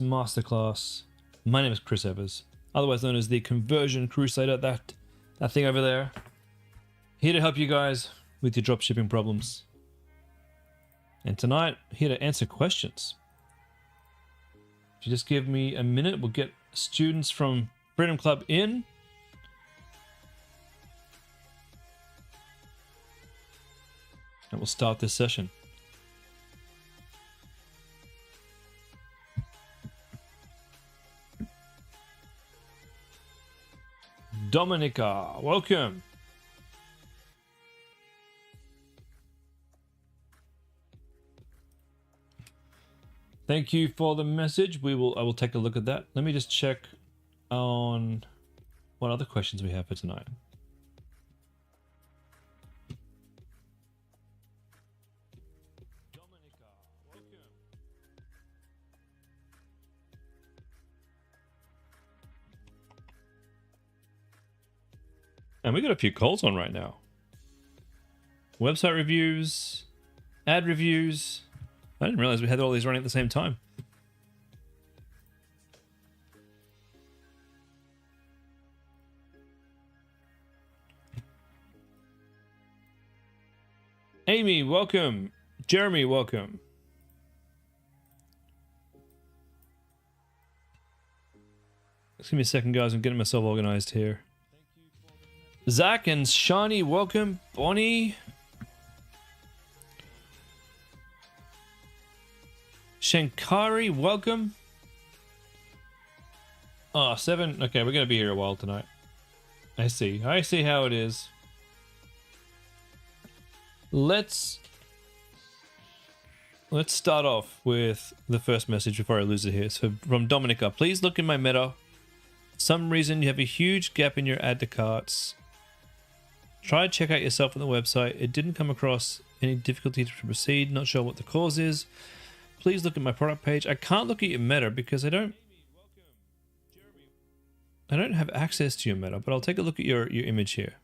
Masterclass. My name is Chris Evers, otherwise known as the Conversion Crusader, that thing over there. Here to help you guys with your dropshipping problems. And tonight, here to answer questions. If you just give me a minute, we'll get students from Freedom Club in. And we'll start this session. Dominica, welcome. Thank you for the message. I will take a look at that. Let me just check on what other questions we have for tonight. Dominica, welcome. And we got a few calls on right now. Website reviews, ad reviews. I didn't realize we had all these running at the same time. Amy, welcome. Jeremy, welcome. Just give me a second, guys. I'm getting myself organized here. Zach and Shani, welcome. Bonnie. Shankari, welcome. Oh, 7. Okay, we're going to be here a while tonight. I see how it is. Let's start off with the first message before I lose it here. So from Dominica, please look in my meta. For some reason you have a huge gap in your add to carts. Try to check out yourself on the website. It didn't come across any difficulty to proceed. Not sure what the cause is. Please look at my product page. I can't look at your meta because I don't have access to your meta, but I'll take a look at your image here.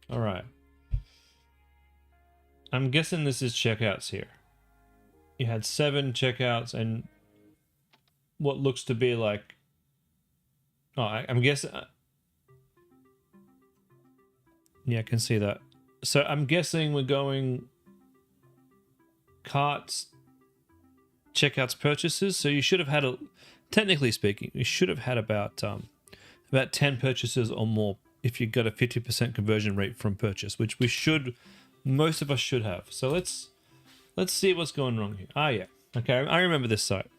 All right. I'm guessing this is checkouts here. You had 7 checkouts and what looks to be like... Oh, I'm guessing... Yeah, I can see that. So I'm guessing we're going carts, checkouts, purchases. So you should have had technically speaking, you should have had about 10 purchases or more if you got a 50% conversion rate from purchase, which most of us should have. So let's see what's going wrong here. Ah, yeah. Okay, I remember this site.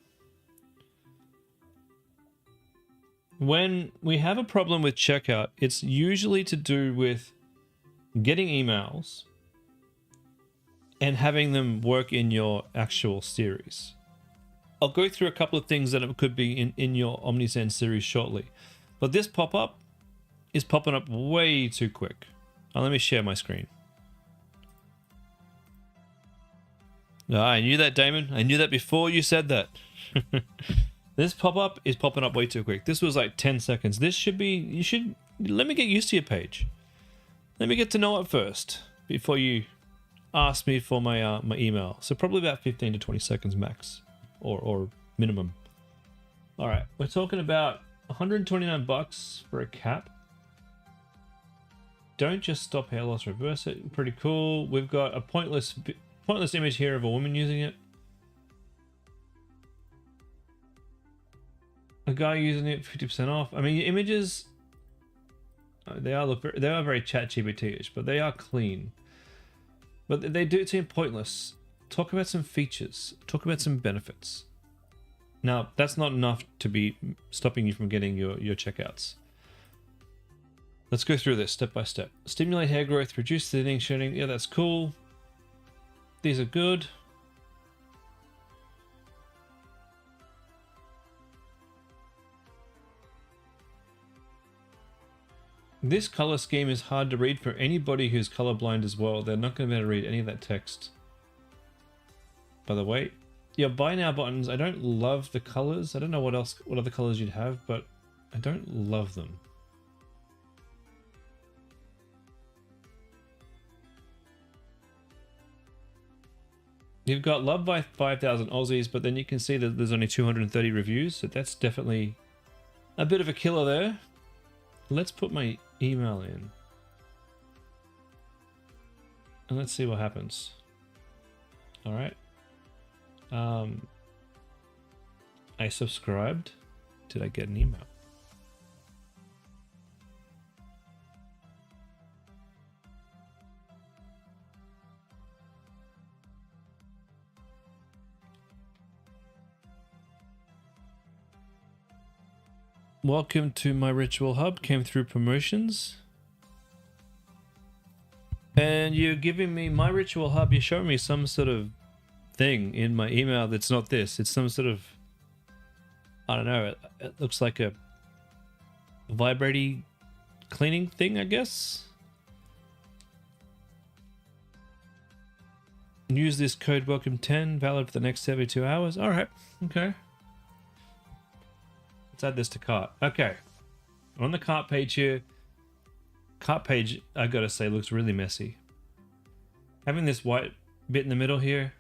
When we have a problem with checkout, it's usually to do with getting emails and having them work in your actual series. I'll go through a couple of things that it could be in your OmniSend series shortly. But this pop-up is popping up way too quick. Now, let me share my screen. I knew that, Damon. I knew that before you said that. This pop-up is popping up way too quick. This was like 10 seconds. This should be... Let me get used to your page. Let me get to know it first before you ask me for my my email. So probably about 15 to 20 seconds max or minimum. All right, we're talking about 129 bucks for a cap. Don't just stop hair loss, reverse it. Pretty cool. We've got a pointless image here of a woman using it. A guy using it, 50% off. I mean, your images, they are very ChatGPT-ish, but they are clean. But they do seem pointless. Talk about some features. Talk about some benefits. Now, that's not enough to be stopping you from getting your checkouts. Let's go through this step by step. Stimulate hair growth, reduce thinning, shedding. Yeah, that's cool. These are good. This color scheme is hard to read for anybody who's colorblind as well. They're not going to be able to read any of that text. By the way, your buy now buttons, I don't love the colors. I don't know what other colors you'd have, but I don't love them. You've got loved by 5,000 Aussies, but then you can see that there's only 230 reviews, so that's definitely a bit of a killer there. Let's put my email in. And let's see what happens. All right. I subscribed. Did I get an email? Welcome to my ritual hub. Came through promotions. And you're giving me my ritual hub. You're showing me some sort of thing in my email that's not this. It's some sort of, I don't know. It looks like a vibrating cleaning thing, I guess. Use this code welcome 10, valid for the next 72 hours. All right. Okay. Let's add this to cart. Okay. On the cart page here, cart page, I gotta say, looks really messy. Having this white bit in the middle here,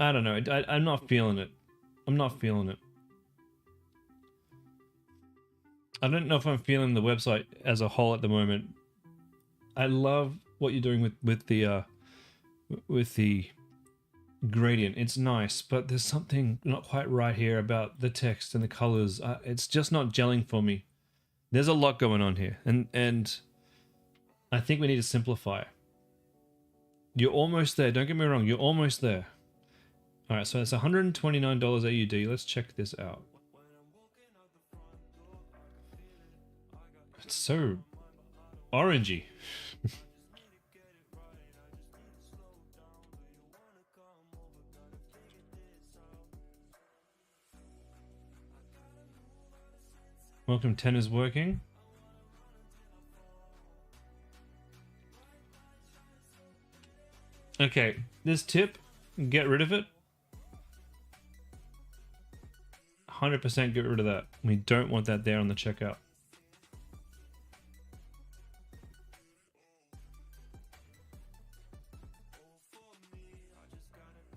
I don't know. I'm not feeling it. I'm not feeling it. I don't know if I'm feeling the website as a whole at the moment. I love what you're doing with the gradient. It's nice, but there's something not quite right here about the text and the colors. It's just not gelling for me. There's a lot going on here, and I think we need to simplify. You're almost there. Don't get me wrong. You're almost there. All right, so it's $129 AUD. Let's check this out. It's so orangey. Welcome 10 is working. Okay, this tip, get rid of it. 100% get rid of that. We don't want that there on the checkout.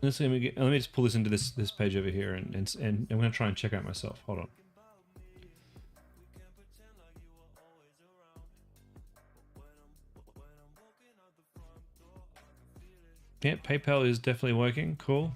Let me just pull this into this page over here, and I'm going to try and check out myself. Hold on. Yeah, PayPal is definitely working. Cool.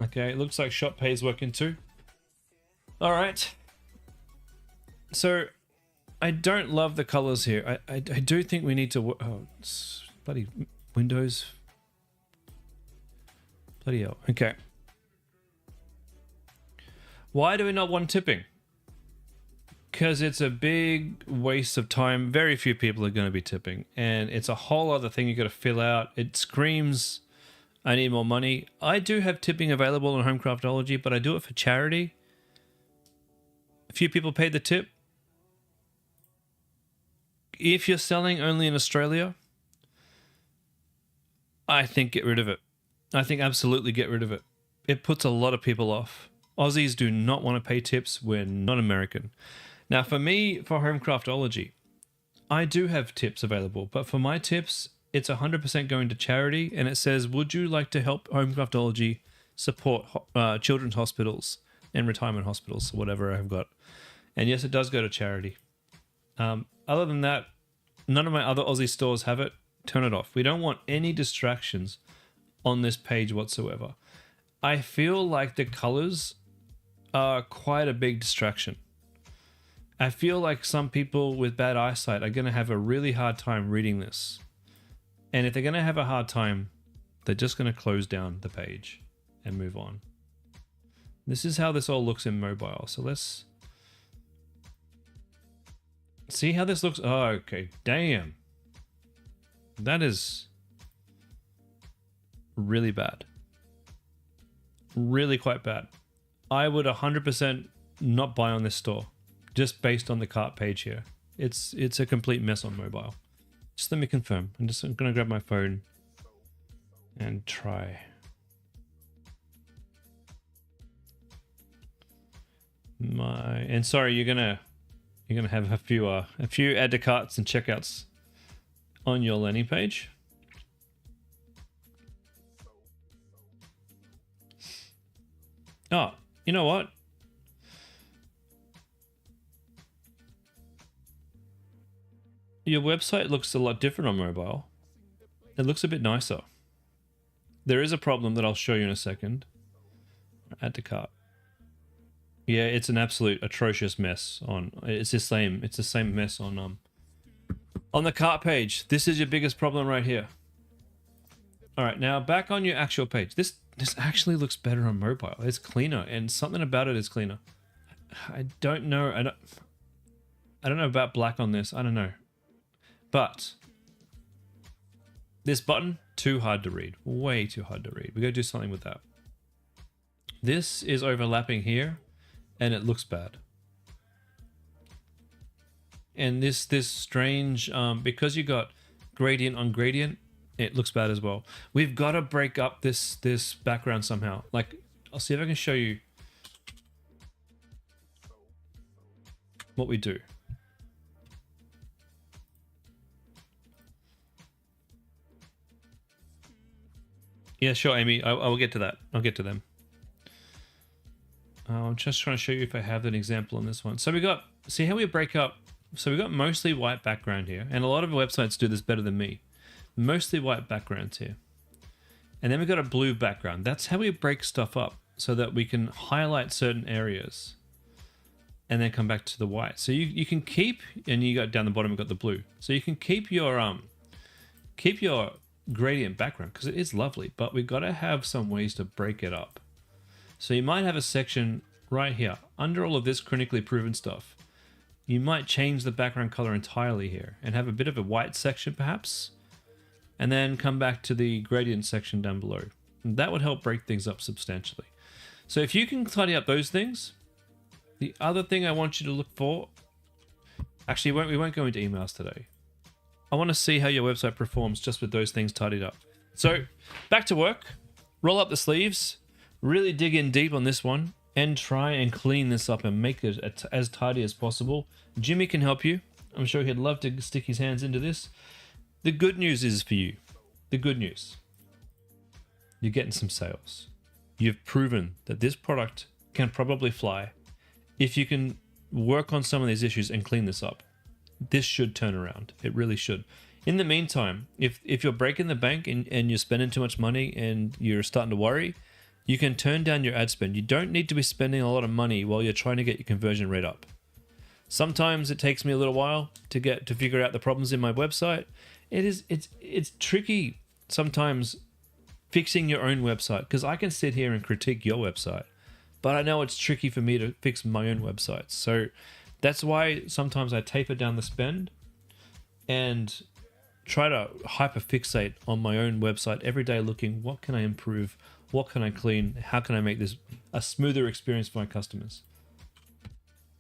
Okay, it looks like Shop Pay is working too. All right. So, I don't love the colors here. I do think we need to... Oh, it's bloody Windows. Bloody hell. Okay. Why do we not want tipping? Because it's a big waste of time. Very few people are going to be tipping. And it's a whole other thing you got to fill out. It screams, I need more money. I do have tipping available on Homecraftology, but I do it for charity. A few people paid the tip. If you're selling only in Australia, I think get rid of it. I think absolutely get rid of it. It puts a lot of people off. Aussies do not want to pay tips. We're not American. Now, for me, for Homecraftology, I do have tips available, but for my tips, it's 100% going to charity, and it says, would you like to help Homecraftology support children's hospitals and retirement hospitals, whatever I've got. And yes, it does go to charity. Other than that, none of my other Aussie stores have it. Turn it off. We don't want any distractions on this page whatsoever. I feel like the colors are quite a big distraction. I feel like some people with bad eyesight are going to have a really hard time reading this. And if they're going to have a hard time, they're just going to close down the page and move on. This is how this all looks in mobile. So let's see how this looks. Oh, okay. Damn. That is really bad. Really quite bad. I would 100% not buy on this store, just based on the cart page here. It's a complete mess on mobile. Just let me confirm. I'm gonna grab my phone and try. And sorry, you're gonna have a few add to carts and checkouts on your landing page. Oh, you know what? Your website looks a lot different on mobile. It looks a bit nicer. There is a problem that I'll show you in a second. Add to cart. Yeah, it's an absolute atrocious mess on. It's the same mess on the cart page. This is your biggest problem right here. All right, now back on your actual page. This actually looks better on mobile. It's cleaner, and something about it is cleaner. I don't know. I don't know about black on this. I don't know. But this button, too hard to read. Way too hard to read. We gotta do something with that. This is overlapping here, and it looks bad. And this strange, because you got gradient on gradient, it looks bad as well. We've got to break up this background somehow. Like, I'll see if I can show you what we do. Yeah, sure, Amy. I will get to that. I'll get to them. I'm just trying to show you if I have an example on this one. So see how we break up. So we got mostly white background here, and a lot of websites do this better than me. Mostly white backgrounds here. And then we got a blue background. That's how we break stuff up so that we can highlight certain areas and then come back to the white. So you can keep, and you got down the bottom, we got the blue. So you can keep your gradient background because it is lovely, but we've got to have some ways to break it up. So you might have a section right here under all of this critically proven stuff. You might change the background color entirely here and have a bit of a white section perhaps, and then come back to the gradient section down below. And that would help break things up substantially. So if you can tidy up those things, the other thing I want you to look for, actually we won't go into emails today. I want to see how your website performs just with those things tidied up. So back to work, roll up the sleeves, really dig in deep on this one, and try and clean this up and make it as tidy as possible. Jimmy can help you. I'm sure he'd love to stick his hands into this. The good news is for you, the good news, you're getting some sales. You've proven that this product can probably fly. If you can work on some of these issues and clean this up, this should turn around. It really should. In the meantime, if you're breaking the bank and you're spending too much money and you're starting to worry, you can turn down your ad spend. You don't need to be spending a lot of money while you're trying to get your conversion rate up. Sometimes it takes me a little while to figure out the problems in my website. It's tricky sometimes fixing your own website, because I can sit here and critique your website, but I know it's tricky for me to fix my own website. So that's why sometimes I taper down the spend and try to hyper fixate on my own website every day, looking what can I improve, what can I clean, how can I make this a smoother experience for my customers.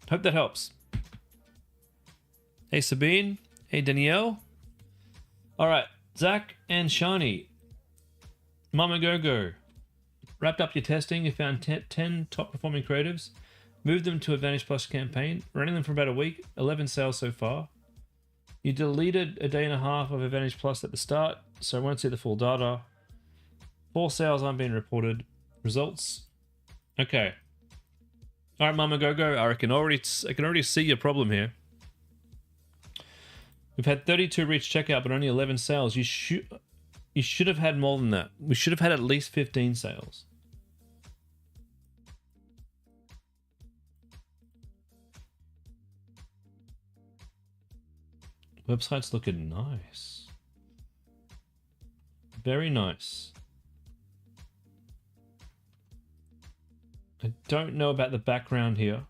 Hope that helps. Hey Sabine, hey Danielle. All right, Zach and Shani, Mama Go. Wrapped up your testing, you found 10 top performing creatives, moved them to Advantage Plus campaign, running them for about a week, 11 sales so far. You deleted a day and a half of Advantage Plus at the start, so I won't see the full data. 4 sales aren't being reported. Results. Okay. All right, Mama Go. I can already see your problem here. We've had 32 reach checkout, but only 11 sales. You should have had more than that. We should have had at least 15 sales. Website's looking nice. Very nice. I don't know about the background here.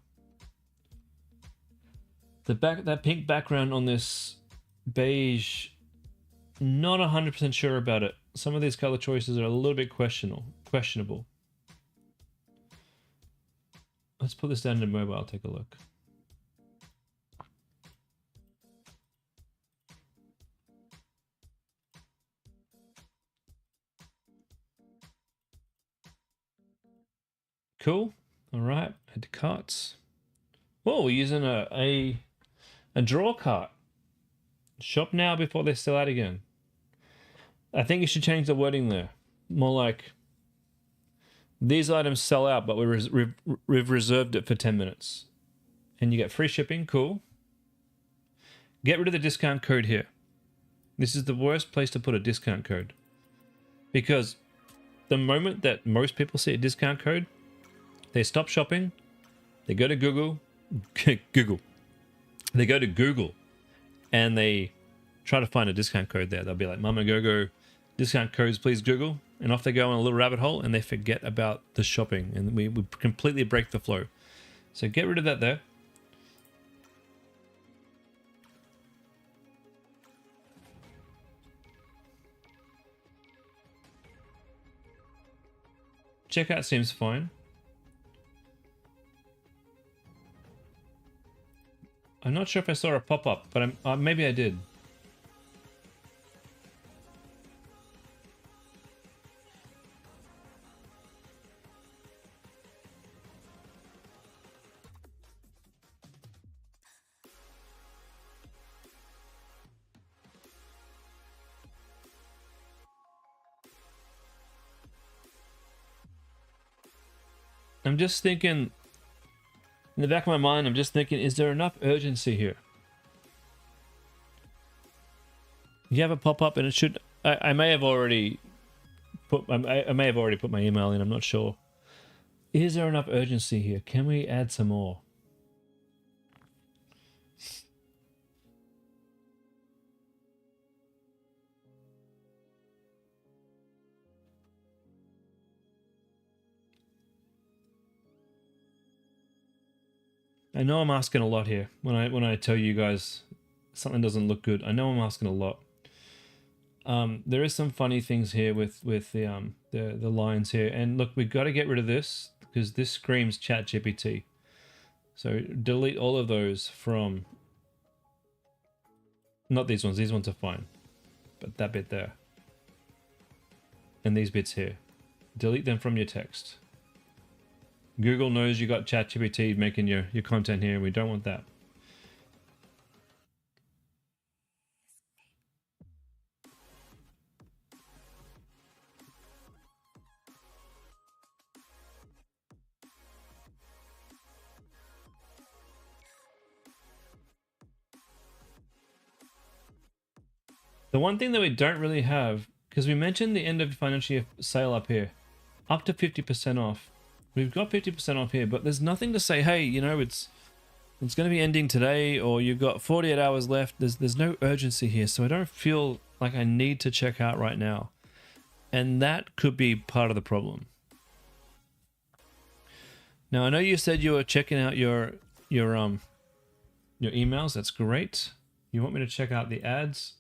That pink background on this beige, not 100% sure about it. Some of these color choices are a little bit questionable. Let's put this down to mobile, take a look. Cool. All right, add to carts. Whoa, we're using a draw cart. Shop now before they sell out again. I think you should change the wording there. More like, these items sell out, but we've reserved it for 10 minutes. And you get free shipping, cool. Get rid of the discount code here. This is the worst place to put a discount code. Because the moment that most people see a discount code, they stop shopping, they go to Google, they go to Google, and they try to find a discount code there. They'll be like, Mama Go, discount codes, please Google. And off they go on a little rabbit hole, and they forget about the shopping, and we completely break the flow. So get rid of that there. Checkout seems fine. I'm not sure if I saw a pop-up, but maybe I did. I'm just thinking, in the back of my mind, I'm just thinking, is there enough urgency here? You have a pop-up and it should, I may have already put my email in, I'm not sure. Is there enough urgency here? Can we add some more? I know I'm asking a lot here when I tell you guys something doesn't look good. I know I'm asking a lot. There is some funny things here with the lines here, and look, we've got to get rid of this because this screams ChatGPT. So delete all of those from, not these ones. These ones are fine, but that bit there and these bits here, delete them from your text. Google knows you got ChatGPT making your content here, and we don't want that. The one thing that we don't really have, because we mentioned the end of financial year sale up here, up to 50% off. We've got 50% off here, but there's nothing to say, hey, you know, it's going to be ending today, or you've got 48 hours left. There's no urgency here, so I don't feel like I need to check out right now. And that could be part of the problem. Now, I know you said you were checking out your emails. That's great. You want me to check out the ads?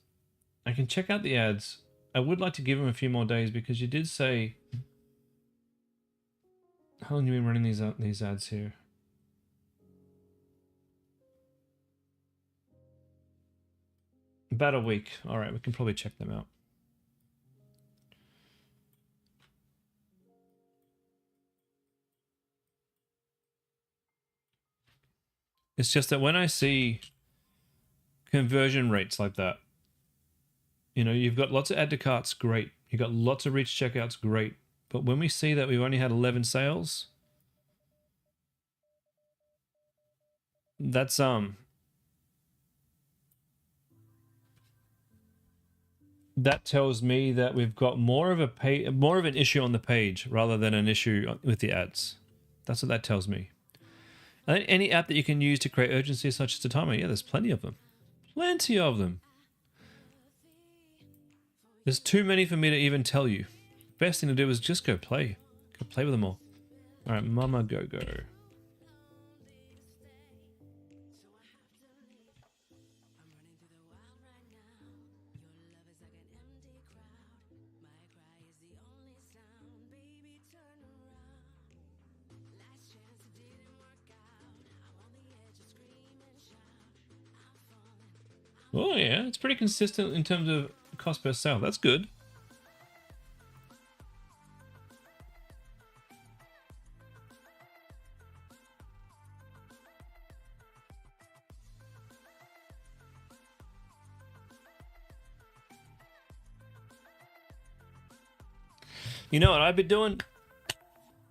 I can check out the ads. I would like to give them a few more days because you did say, how long have you been running these ads here? About a week. All right, we can probably check them out. It's just that when I see conversion rates like that, you know, you've got lots of add to carts, great. You've got lots of reach checkouts, great. But when we see that we've only had 11 sales, that's that tells me that we've got more of an issue on the page rather than an issue with the ads. That's what that tells me. And any app that you can use to create urgency, such as the timer, yeah, there's plenty of them. Plenty of them. There's too many for me to even tell you. Best thing to do is just go play. Go play with them all. All right, Mama Go. Oh yeah, it's pretty consistent in terms of cost per sale. That's good. You know what I'd be doing?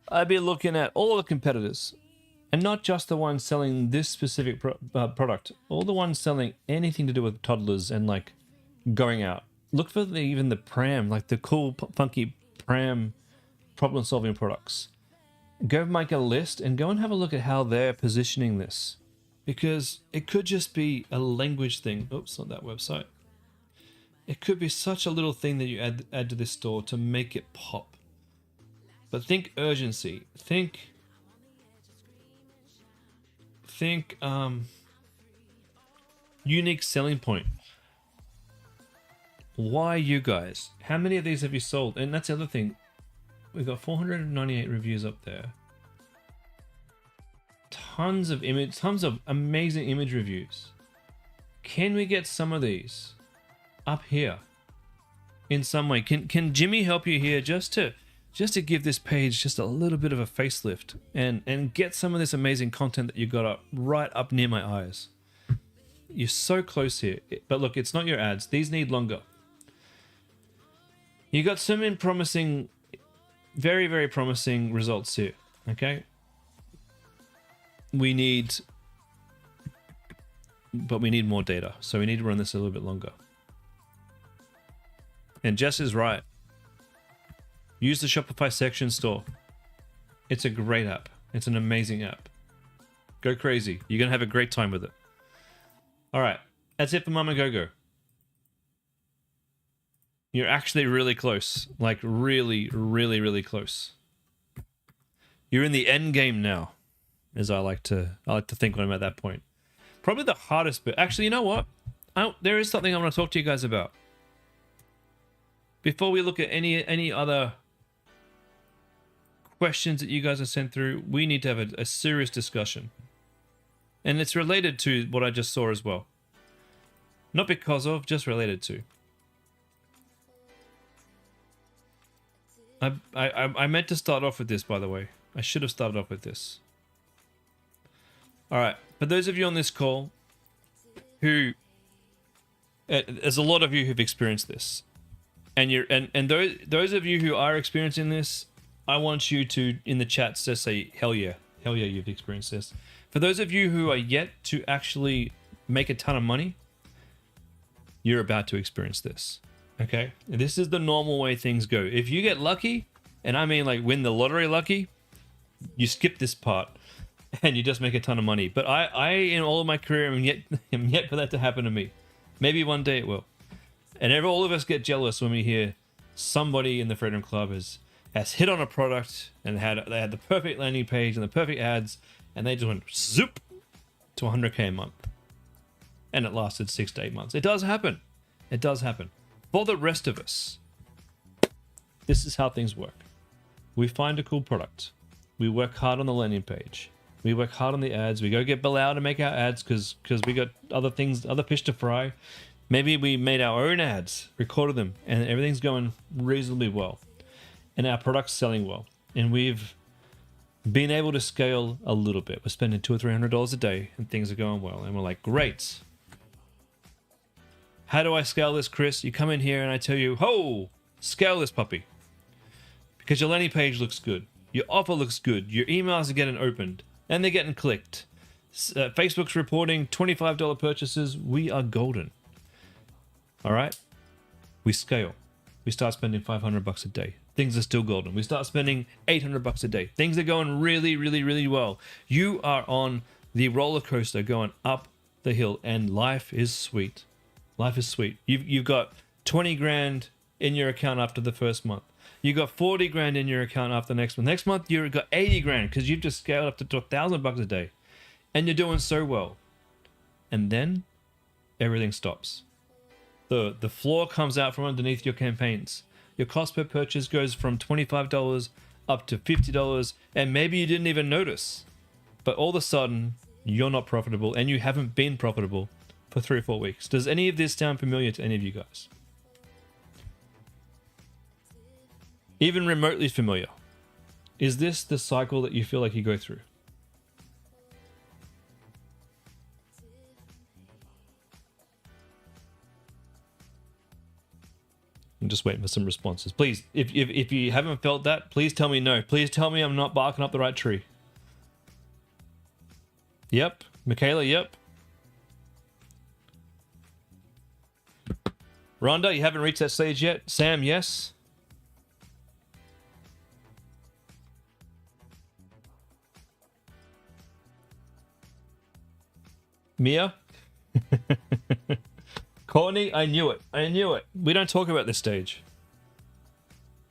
I'd be looking at all the competitors, and not just the ones selling this specific product. All the ones selling anything to do with toddlers and like going out. Look for even the pram, like the cool, funky pram problem-solving products. Go make a list and go and have a look at how they're positioning this, because it could just be a language thing. Oops, not that website. It could be such a little thing that you add to this store to make it pop. But think urgency. Think unique selling point. Why you guys? How many of these have you sold? And that's the other thing. We've got 498 reviews up there. Tons of amazing image reviews. Can we get some of these up here in some way? Can Jimmy help you here just to give this page just a little bit of a facelift and get some of this amazing content that you got up right up near my eyes? You're so close here. But look, it's not your ads. These need longer. You got some promising, very, very promising results here. Okay. We need more data. So we need to run this a little bit longer. And Jess is right. Use the Shopify section store. It's a great app. It's an amazing app. Go crazy. You're going to have a great time with it. All right. That's it for Mama Go-Go. You're actually really close. Like really, really, really close. You're in the end game now, as I like to think when I'm at that point. Probably the hardest bit. Actually, you know what? There is something I want to talk to you guys about. Before we look at any other questions that you guys have sent through, we need to have a serious discussion. And it's related to what I just saw as well. Not because of, just related to. I meant to start off with this, by the way. I should have started off with this. All right. For those of you on this call who... there's a lot of you who've experienced this. And those of you who are experiencing this, I want you to, in the chats, just say, hell yeah, you've experienced this. For those of you who are yet to actually make a ton of money, you're about to experience this. Okay? This is the normal way things go. If you get lucky, and I mean like win the lottery lucky, you skip this part and you just make a ton of money. But I in all of my career, am yet for that to happen to me. Maybe one day it will. And all of us get jealous when we hear somebody in the Freedom Club has hit on a product and they had the perfect landing page and the perfect ads, and they just went zoop to 100K a month. And it lasted 6 to 8 months. It does happen. It does happen. For the rest of us, this is how things work. We find a cool product. We work hard on the landing page. We work hard on the ads. We go get Bilal to make our ads because we got other fish to fry. Maybe we made our own ads, recorded them, and everything's going reasonably well. And our product's selling well. And we've been able to scale a little bit. We're spending $200 or $300 a day and things are going well. And we're like, great. How do I scale this, Chris? You come in here and I tell you, ho, scale this puppy. Because your landing page looks good. Your offer looks good. Your emails are getting opened and they're getting clicked. Facebook's reporting $25 purchases. We are golden. All right. We scale. We start spending $500 a day. Things are still golden. We start spending $800 a day. Things are going really, really, really well. You are on the roller coaster going up the hill and life is sweet. Life is sweet. You've got 20 grand in your account after the first month. You got 40 grand in your account after the next month. Next month, you've got 80 grand because you've just scaled up to $1,000 a day. And you're doing so well. And then everything stops. The floor comes out from underneath your campaigns. Your cost per purchase goes from $25 up to $50, and maybe you didn't even notice. But all of a sudden, you're not profitable, and you haven't been profitable for 3 or 4 weeks. Does any of this sound familiar to any of you guys? Even remotely familiar? Is this the cycle that you feel like you go through? I'm just waiting for some responses. Please, if you haven't felt that, please tell me no. Please tell me I'm not barking up the right tree. Yep. Michaela, yep. Rhonda, you haven't reached that stage yet. Sam, yes. Mia? Courtney, I knew it. I knew it. We don't talk about this stage.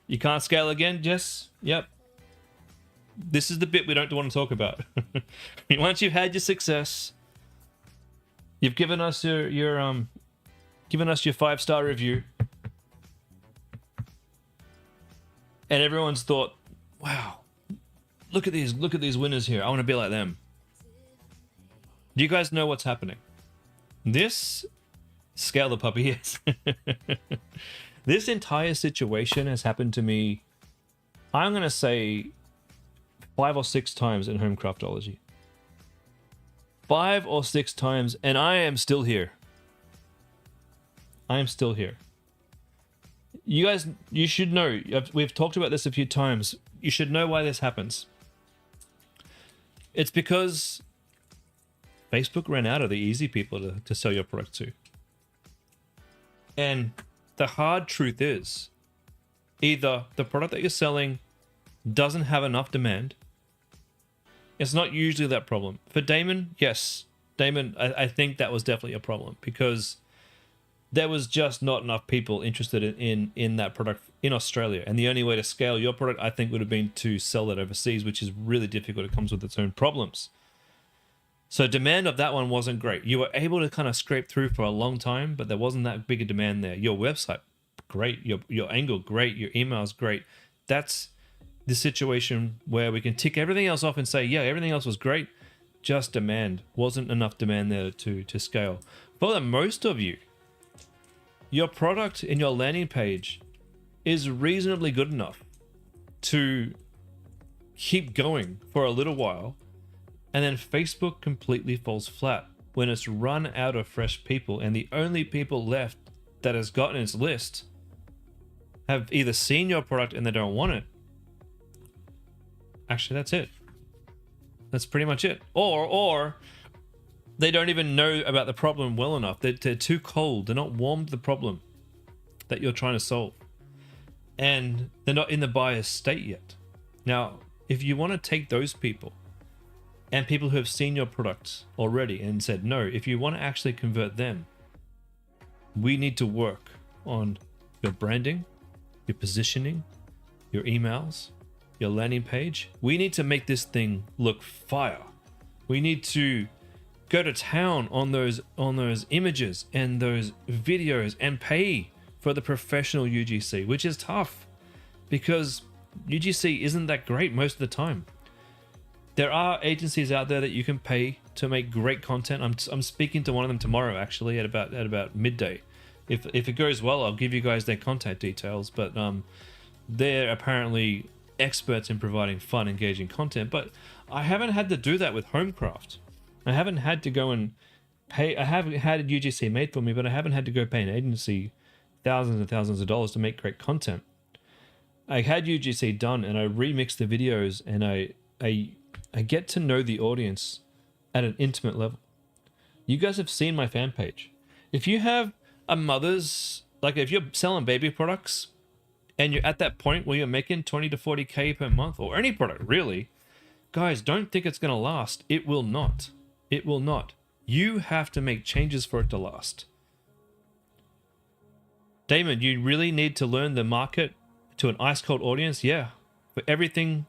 You can't scale again, Jess? Yep. This is the bit we don't want to talk about. Once you've had your success, you've given us your 5-star review, and everyone's thought, wow, look at these winners here. I want to be like them. Do you guys know what's happening? This scale the puppy is. This entire situation has happened to me, I'm going to say 5 or 6 times in home craftology. 5 or 6 times, and I am still here. I am still here. You guys, you should know, we've talked about this a few times. You should know why this happens. It's because Facebook ran out of the easy people to sell your product to. And the hard truth is, either the product that you're selling doesn't have enough demand. It's not usually that problem. For Damon, yes. Damon, I think that was definitely a problem because there was just not enough people interested in that product in Australia. And the only way to scale your product, I think, would have been to sell it overseas, which is really difficult. It comes with its own problems. So demand of that one wasn't great. You were able to kind of scrape through for a long time, but there wasn't that big a demand there. Your website, great. Your angle, great. Your emails, great. That's the situation where we can tick everything else off and say, yeah, everything else was great. Just demand. Wasn't enough demand there to scale. For the most of you, your product in your landing page is reasonably good enough to keep going for a little while, and then Facebook completely falls flat when it's run out of fresh people, and the only people left that has gotten its list have either seen your product and they don't want it. Actually, that's it. That's pretty much it. Or they don't even know about the problem well enough. They're too cold. They're not warm to the problem that you're trying to solve. And they're not in the buyer's state yet. Now, if you want to take those people and people who have seen your products already and said, no, if you want to actually convert them, we need to work on your branding, your positioning, your emails, your landing page. We need to make this thing look fire. We need to go to town on those images and those videos and pay for the professional UGC, which is tough because UGC isn't that great most of the time. There are agencies out there that you can pay to make great content. I'm speaking to one of them tomorrow, actually, at about midday. If it goes well, I'll give you guys their contact details. But they're apparently experts in providing fun, engaging content. But I haven't had to do that with Homecraft. I haven't had to go and pay. I haven't had a UGC made for me, but I haven't had to go pay an agency thousands and thousands of dollars to make great content. I had UGC done, and I remixed the videos, and I get to know the audience at an intimate level. You guys have seen my fan page. If you have a mother's, like if you're selling baby products and you're at that point where you're making 20 to 40K per month, or any product really, guys, don't think it's going to last. It will not. It will not. You have to make changes for it to last. Damon, you really need to learn the market to an ice cold audience. Yeah. For everything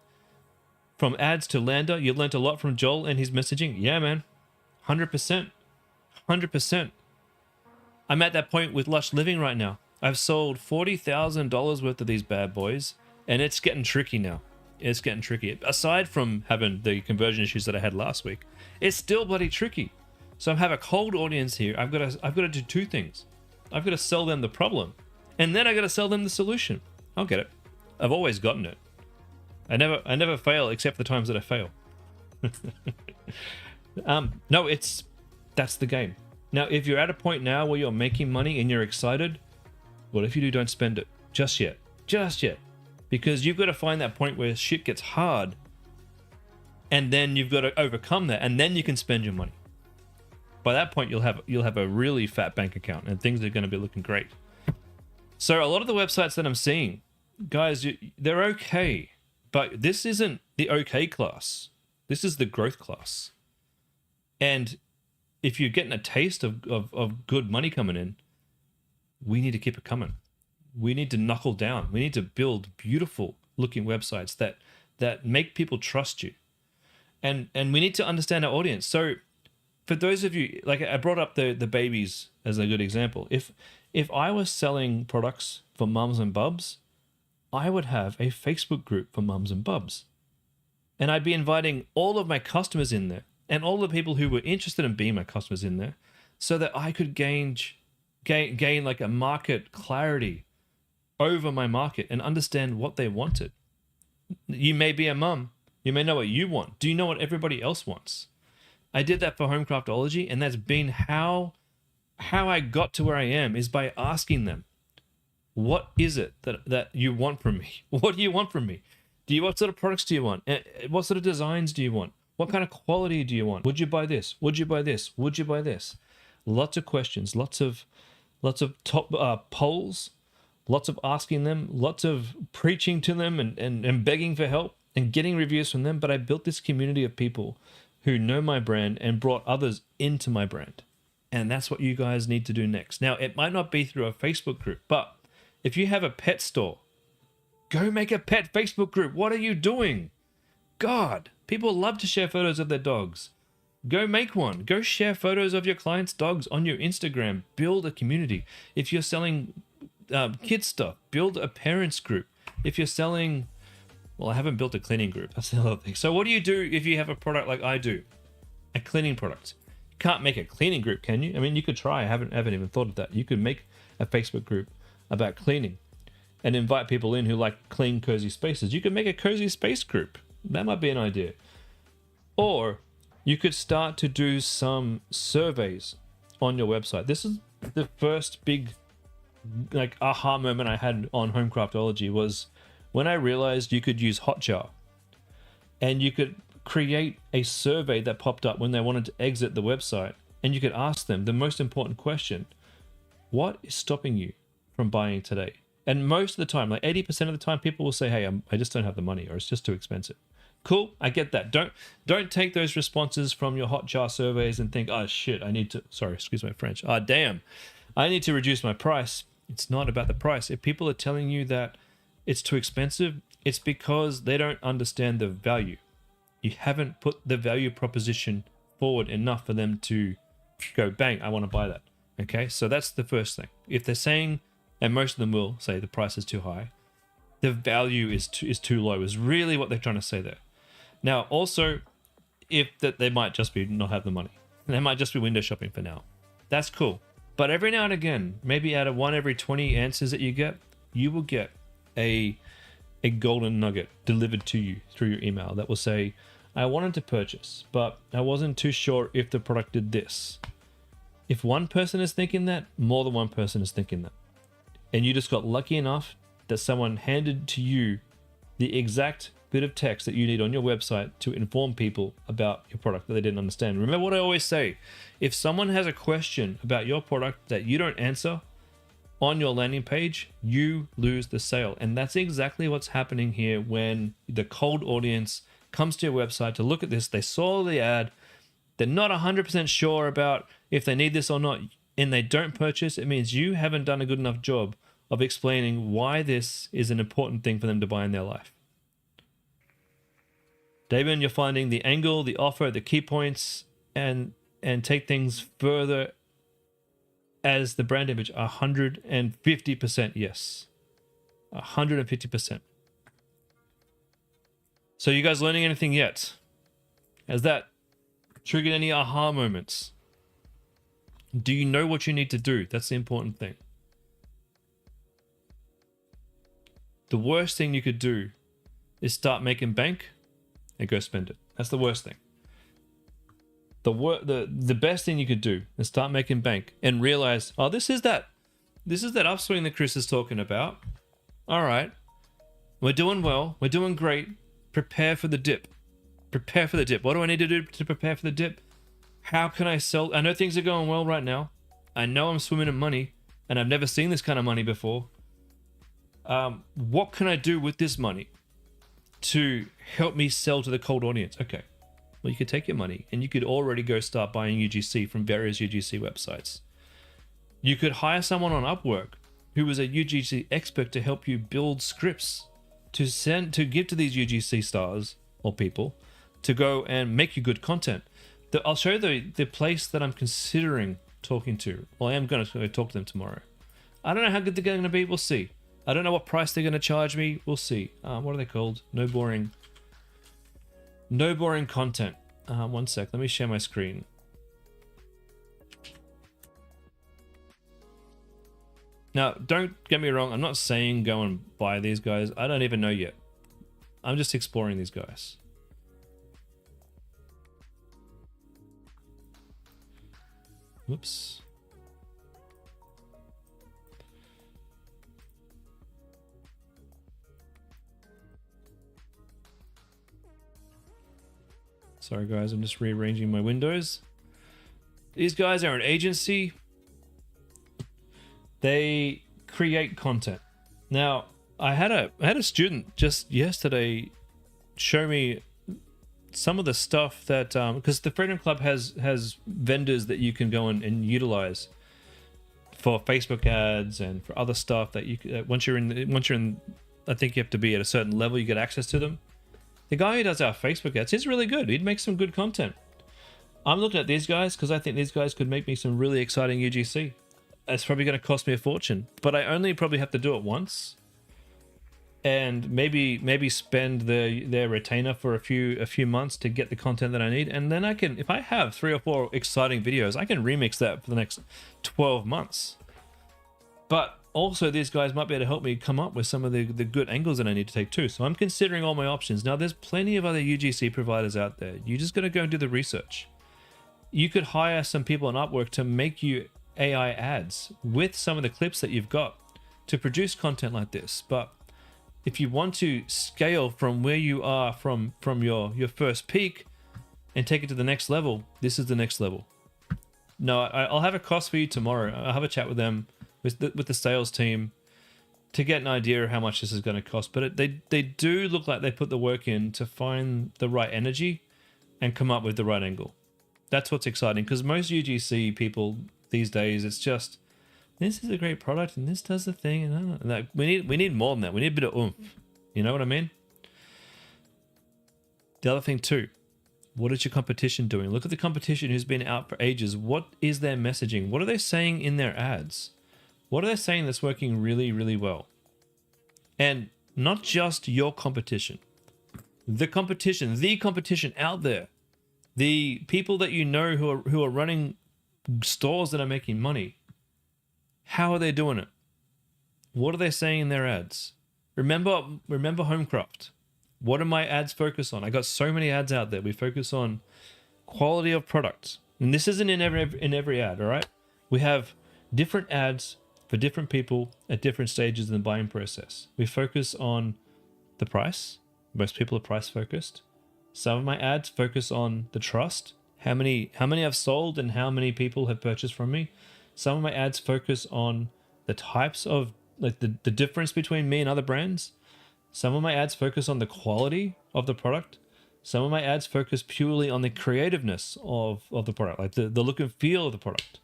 from ads to lander, you learned a lot from Joel and his messaging. Yeah, man. 100%. 100%. I'm at that point with Lush Living right now. I've sold $40,000 worth of these bad boys, and it's getting tricky now. It's getting tricky. Aside from having the conversion issues that I had last week, it's still bloody tricky. So I have a cold audience here. I've got to do two things. I've got to sell them the problem, and then I got to sell them the solution. I'll get it. I've always gotten it. I never fail except the times that I fail. No, that's the game. Now, if you're at a point now where you're making money and you're excited, well, if you do, don't spend it just yet, because you've got to find that point where shit gets hard, and then you've got to overcome that, and then you can spend your money. By that point, you'll have a really fat bank account, and things are going to be looking great. So a lot of the websites that I'm seeing, guys, they're okay, but this isn't the okay class. This is the growth class. And if you're getting a taste of good money coming in, we need to keep it coming. We need to knuckle down. We need to build beautiful looking websites that make people trust you. And we need to understand our audience. So for those of you, like I brought up the babies as a good example. If I was selling products for mums and bubs, I would have a Facebook group for mums and bubs. And I'd be inviting all of my customers in there and all the people who were interested in being my customers in there, so that I could gain like a market clarity over my market and understand what they wanted. You may be a mum. You may know what you want. Do you know what everybody else wants? I did that for Homecraftology, and that's been how I got to where I am, is by asking them, what is it that you want from me? What do you want from me? What sort of products do you want? What sort of designs do you want? What kind of quality do you want? Would you buy this? Would you buy this? Would you buy this? Lots of questions, lots of top polls, lots of asking them, lots of preaching to them and begging for help and getting reviews from them. But I built this community of people who know my brand and brought others into my brand. And that's what you guys need to do next. Now, it might not be through a Facebook group, but if you have a pet store, go make a pet Facebook group. What are you doing? God, people love to share photos of their dogs. Go make one. Go share photos of your clients' dogs on your Instagram. Build a community. If you're selling kids stuff, build a parents group. If you're selling, well, I haven't built a cleaning group. That's the other thing. So what do you do if you have a product like I do? A cleaning product. You can't make a cleaning group, can you? I mean, you could try. I haven't even thought of that. You could make a Facebook group about cleaning and invite people in who like clean, cozy spaces. You could make a cozy space group. That might be an idea. Or you could start to do some surveys on your website. This is the first big like aha moment I had on Homecraftology, was when I realized you could use Hotjar and you could create a survey that popped up when they wanted to exit the website, and you could ask them the most important question: what is stopping you from buying today? And most of the time, like 80% of the time, people will say, hey, I just don't have the money, or it's just too expensive. Cool, I get that. Don't take those responses from your Hotjar surveys and think, oh shit, I need to, sorry, excuse my French. Damn, I need to reduce my price. It's not about the price. If people are telling you that it's too expensive, it's because they don't understand the value. You haven't put the value proposition forward enough for them to go, bang, I want to buy that. Okay, so that's the first thing. If they're saying, and most of them will say the price is too high, the value is too low, is really what they're trying to say there. Now, also, if that they might just be not have the money. They might just be window shopping for now. That's cool. But every now and again, maybe out of 1 every 20 answers that you get, you will get a golden nugget delivered to you through your email that will say, I wanted to purchase, but I wasn't too sure if the product did this. If one person is thinking that, more than one person is thinking that. And you just got lucky enough that someone handed to you the exact bit of text that you need on your website to inform people about your product that they didn't understand. Remember what I always say, if someone has a question about your product that you don't answer on your landing page, you lose the sale. And that's exactly what's happening here when the cold audience comes to your website to look at this. They saw the ad, they're not 100% sure about if they need this or not, and they don't purchase. It means you haven't done a good enough job of explaining why this is an important thing for them to buy in their life. David, you're finding the angle, the offer, the key points, and take things further as the brand image. 150% yes. 150%. So you guys learning anything yet? Has that triggered any aha moments? Do you know what you need to do? That's the important thing. The worst thing you could do is start making bank and go spend it. That's the worst thing. The best thing you could do is start making bank and realize, oh, this is that upswing that Chris is talking about. All right, we're doing well. We're doing great. Prepare for the dip. Prepare for the dip. What do I need to do to prepare for the dip? How can I sell? I know things are going well right now. I know I'm swimming in money, and I've never seen this kind of money before. What can I do with this money to help me sell to the cold audience? Okay. Well, you could take your money and you could already go start buying UGC from various UGC websites. You could hire someone on Upwork who is a UGC expert to help you build scripts to give to these UGC stars or people to go and make you good content. I'll show you the place that I'm considering talking to. Well, I am going to talk to them tomorrow. I don't know how good they're going to be. We'll see. I don't know what price they're going to charge me. We'll see. What are they called? No boring content. One sec. Let me share my screen. Now, don't get me wrong. I'm not saying go and buy these guys. I don't even know yet. I'm just exploring these guys. Whoops. Sorry guys, I'm just rearranging my windows. These guys are an agency. They create content. Now, I had a student just yesterday show me some of the stuff that because the Freedom Club has vendors that you can go and utilize for Facebook ads and for other stuff that you once you're in I think you have to be at a certain level, you get access to them. The guy who does our Facebook ads, he's really good. He'd make some good content. I'm looking at these guys because I think these guys could make me some really exciting UGC. It's probably going to cost me a fortune, but I only probably have to do it once, and maybe spend their retainer for a few months to get the content that I need, and then I can, if I have 3 or 4 exciting videos, I can remix that for the next 12 months. But also, these guys might be able to help me come up with some of the good angles that I need to take too. So I'm considering all my options. Now, there's plenty of other UGC providers out there. You just got to go and do the research. You could hire some people on Upwork to make you AI ads with some of the clips that you've got to produce content like this. But if you want to scale from where you are from your first peak and take it to the next level, this is the next level. No, I'll have a cost for you tomorrow. I'll have a chat with them, with the sales team, to get an idea of how much this is going to cost. But they do look like they put the work in to find the right energy and come up with the right angle. That's what's exciting, because most UGC people these days, it's just, this is a great product and this does the thing, and we need more than that. We need a bit of oomph. You know what I mean? The other thing too, what is your competition doing? Look at the competition who's been out for ages. What is their messaging? What are they saying in their ads? What are they saying that's working really, really well? And not just your competition. The competition out there. The people that you know who are running stores that are making money. How are they doing it? What are they saying in their ads? Remember Homecraft. What do my ads focus on? I got so many ads out there. We focus on quality of products. And this isn't in every ad, all right? We have different ads for different people at different stages in the buying process. We focus on the price. Most people are price focused. Some of my ads focus on the trust. How many I've sold and how many people have purchased from me. Some of my ads focus on the types of, like the difference between me and other brands. Some of my ads focus on the quality of the product. Some of my ads focus purely on the creativeness of the product, like the look and feel of the product.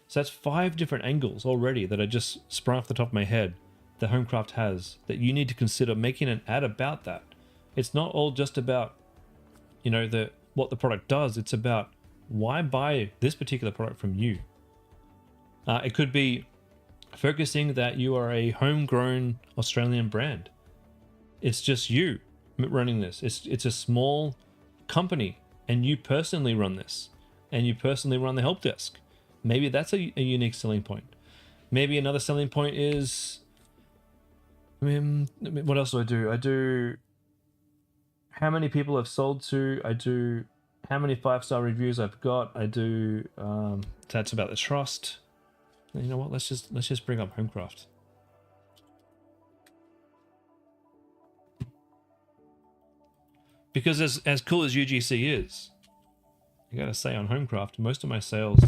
So that's 5 different angles already that I just sprung off the top of my head that Homecraft has, that you need to consider making an ad about that. It's not all just about, what the product does. It's about why buy this particular product from you. It could be focusing that you are a homegrown Australian brand. It's just you running this. It's a small company and you personally run this, and you personally run the help desk. Maybe that's a unique selling point. Maybe another selling point is, what else do? I do how many people I've sold to. I do how many 5-star reviews I've got. I do that's about the trust. You know what? Let's just bring up Homecraft. Because as cool as UGC is, I gotta say on Homecraft, most of my sales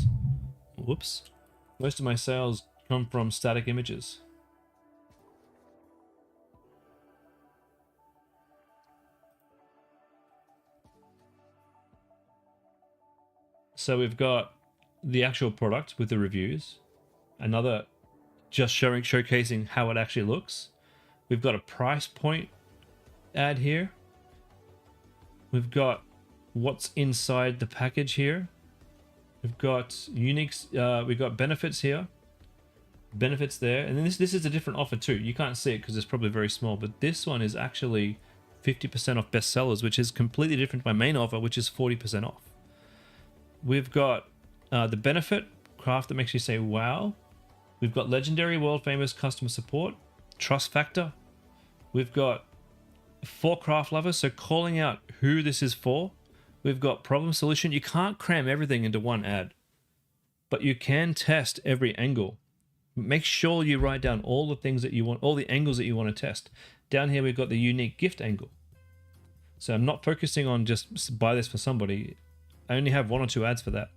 come from static images. So we've got the actual product with the reviews, another just showcasing how it actually looks. We've got a price point ad here. We've got what's inside the package here. We've got unique, we've got benefits here, benefits there, and then this is a different offer too. You can't see it because it's probably very small, but this one is actually 50% off bestsellers, which is completely different to my main offer, which is 40% off. We've got the benefit, craft that makes you say wow. We've got legendary world famous customer support, trust factor. We've got for craft lovers, so calling out who this is for. We've got problem solution. You can't cram everything into one ad, but you can test every angle. Make sure you write down all the things that you want, all the angles that you want to test. Down here, we've got the unique gift angle. So I'm not focusing on just buy this for somebody. I only have 1 or 2 ads for that.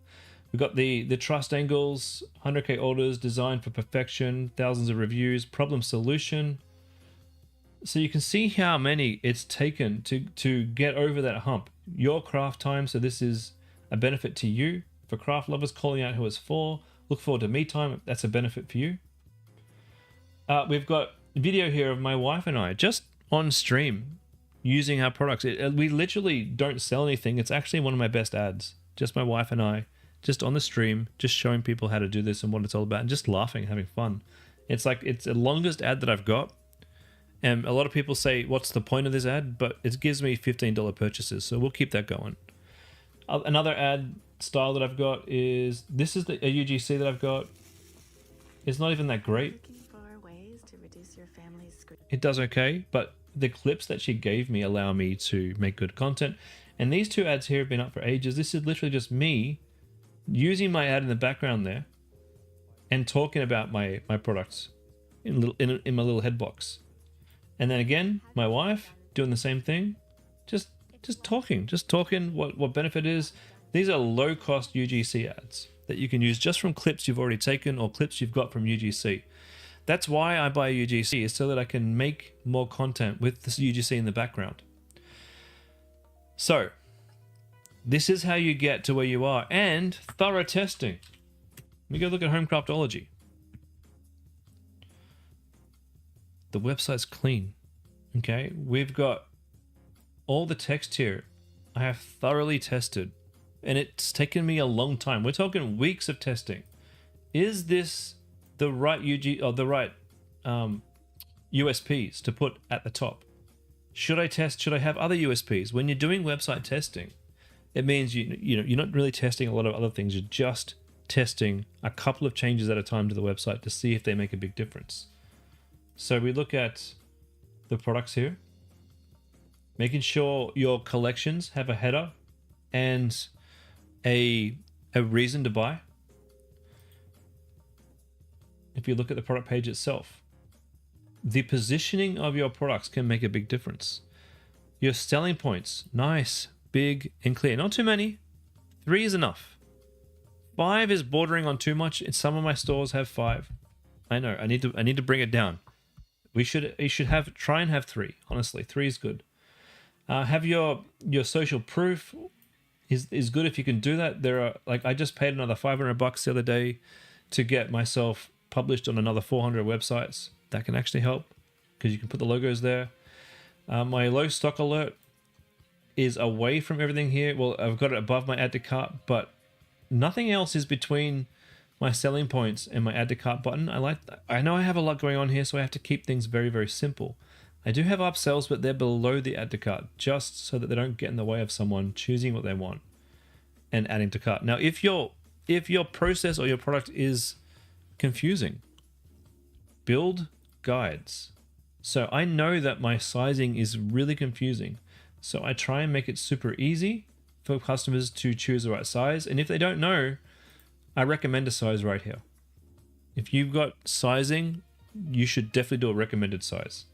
We've got the trust angles, 100K orders, designed for perfection, thousands of reviews, problem solution. So you can see how many it's taken to get over that hump. Your craft time, so this is a benefit to you. For craft lovers, calling out who it's for. Look forward to me time, that's a benefit for you. We've got a video here of my wife and I just on stream using our products. We literally don't sell anything. It's actually one of my best ads. Just my wife and I, just on the stream, just showing people how to do this and what it's all about, and just laughing, having fun. It's the longest ad that I've got. And a lot of people say, what's the point of this ad? But it gives me $15 purchases, so we'll keep that going. Another ad style that I've got is, this is a UGC that I've got. It's not even that great. It does okay, but the clips that she gave me allow me to make good content. And these 2 ads here have been up for ages. This is literally just me using my ad in the background there and talking about my products in my little head box. And then again, my wife doing the same thing, just talking what benefit is. These are low cost UGC ads that you can use just from clips you've already taken or clips you've got from UGC. That's why I buy UGC, is so that I can make more content with this UGC in the background. So this is how you get to where you are, and thorough testing. Let me go look at Homecraftology. The website's clean. Okay, we've got all the text here. I have thoroughly tested, and it's taken me a long time. We're talking weeks of testing. Is this the right USPs to put at the top? Should I have other USPs? When you're doing website testing, it means you're not really testing a lot of other things. You're just testing a couple of changes at a time to the website to see if they make a big difference. So we look at the products here, making sure your collections have a header and a reason to buy. If you look at the product page itself, the positioning of your products can make a big difference. Your selling points, nice, big, and clear. Not too many. 3 is enough. 5 is bordering on too much. And some of my stores have 5. I know. I need to bring it down. You should try and have 3. Honestly, 3 is good. Have your social proof is good if you can do that. There are, like, I just paid another $500 the other day to get myself published on another 400 websites. That can actually help because you can put the logos there. My low stock alert is away from everything here. Well, I've got it above my add to cart, but nothing else is between my selling points and my add to cart button. I know I have a lot going on here, so I have to keep things very, very simple. I do have upsells, but they're below the add to cart, just so that they don't get in the way of someone choosing what they want and adding to cart. Now, if you're if your process or your product is confusing. Build guides. So I know that my sizing is really confusing. So I try and make it super easy for customers to choose the right size. And if they don't know, I recommend a size right here. If you've got sizing, you should definitely do a recommended size.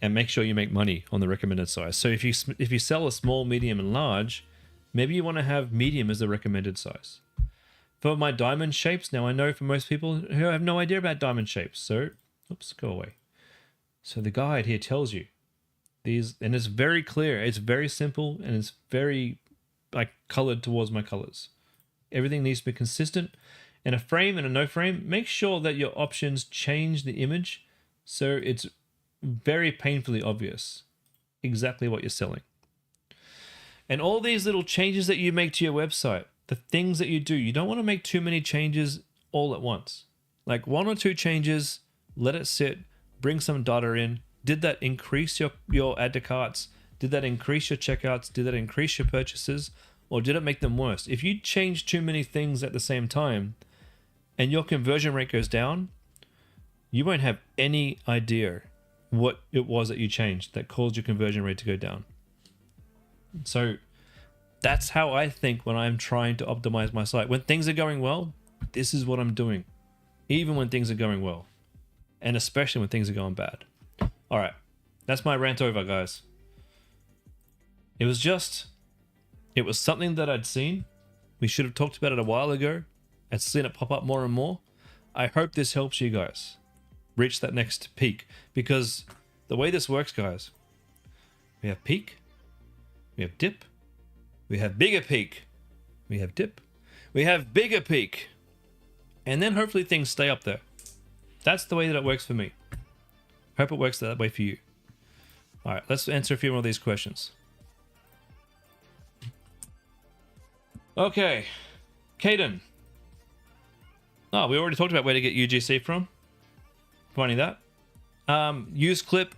And make sure you make money on the recommended size. So if you sell a small, medium, and large, maybe you want to have medium as the recommended size. For my diamond shapes, now I know for most people who have no idea about diamond shapes. So, oops, go away. So the guide here tells you these, and it's very clear. It's very simple, and it's very like colored towards my colors. Everything needs to be consistent. In a frame and a no frame, make sure that your options change the image so it's very painfully obvious exactly what you're selling. And all these little changes that you make to your website, the things that you do, you don't want to make too many changes all at once. Like 1 or 2 changes, let it sit, bring some data in. Did that increase your add to carts? Did that increase your checkouts? Did that increase your purchases? Or did it make them worse? If you change too many things at the same time and your conversion rate goes down, you won't have any idea what it was that you changed that caused your conversion rate to go down. So that's how I think when I'm trying to optimize my site. When things are going well, this is what I'm doing. Even when things are going well. And especially when things are going bad. All right. That's my rant over, guys. It was something that I'd seen. We should have talked about it a while ago. I'd seen it pop up more and more. I hope this helps you guys reach that next peak, because the way this works, guys, we have peak, we have dip, we have bigger peak, we have dip, we have bigger peak, and then hopefully things stay up there. That's the way that it works for me. Hope it works that way for you. All right, let's answer a few more of these questions. Okay, Caden. Oh, we already talked about where to get UGC from. Finding that. UseClip.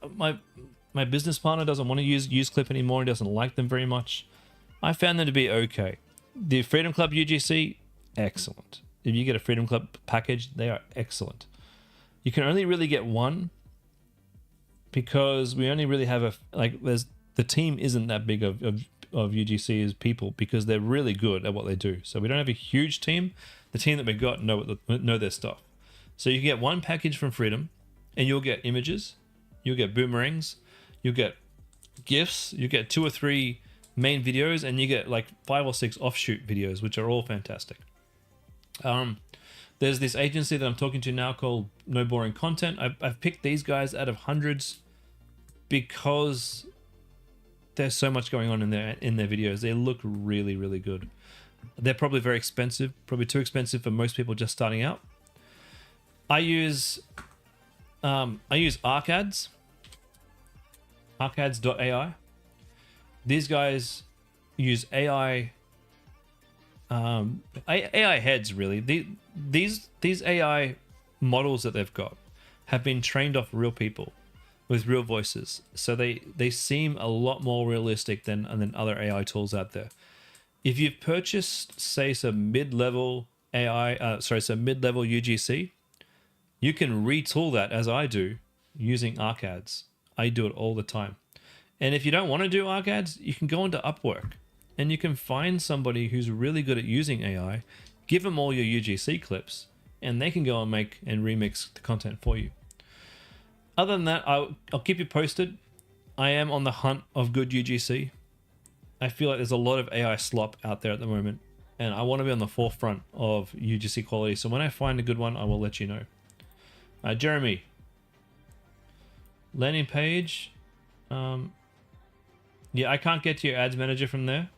My business partner doesn't want to use UseClip anymore. He doesn't like them very much. I found them to be okay. The Freedom Club UGC, excellent. If you get a Freedom Club package, they are excellent. You can only really get one because we only really have the team isn't that big of UGC as people, because they're really good at what they do. So we don't have a huge team. The team that we got know their stuff. So you can get one package from Freedom, and you'll get images, you'll get boomerangs, you'll get GIFs, you get 2 or 3 main videos, and you get like 5 or 6 offshoot videos, which are all fantastic. There's this agency that I'm talking to now called No Boring Content. I've picked these guys out of hundreds because there's so much going on in their videos. They look really, really good. They're probably very expensive, probably too expensive for most people just starting out. I use ArcAds, arcads.ai. These guys use AI heads, really. These AI models that they've got have been trained off real people with real voices, so they seem a lot more realistic than other AI tools out there. If you've purchased, say, some mid-level mid-level UGC, you can retool that, as I do, using ArcAds. I do it all the time. And if you don't want to do ArcAds, you can go into Upwork and you can find somebody who's really good at using AI, give them all your UGC clips, and they can go and make and remix the content for you. Other than that, I'll keep you posted. I am on the hunt of good UGC. I feel like there's a lot of AI slop out there at the moment, and I want to be on the forefront of UGC quality. So when I find a good one, I will let you know. Jeremy, landing page. Yeah, I can't get to your ads manager from there.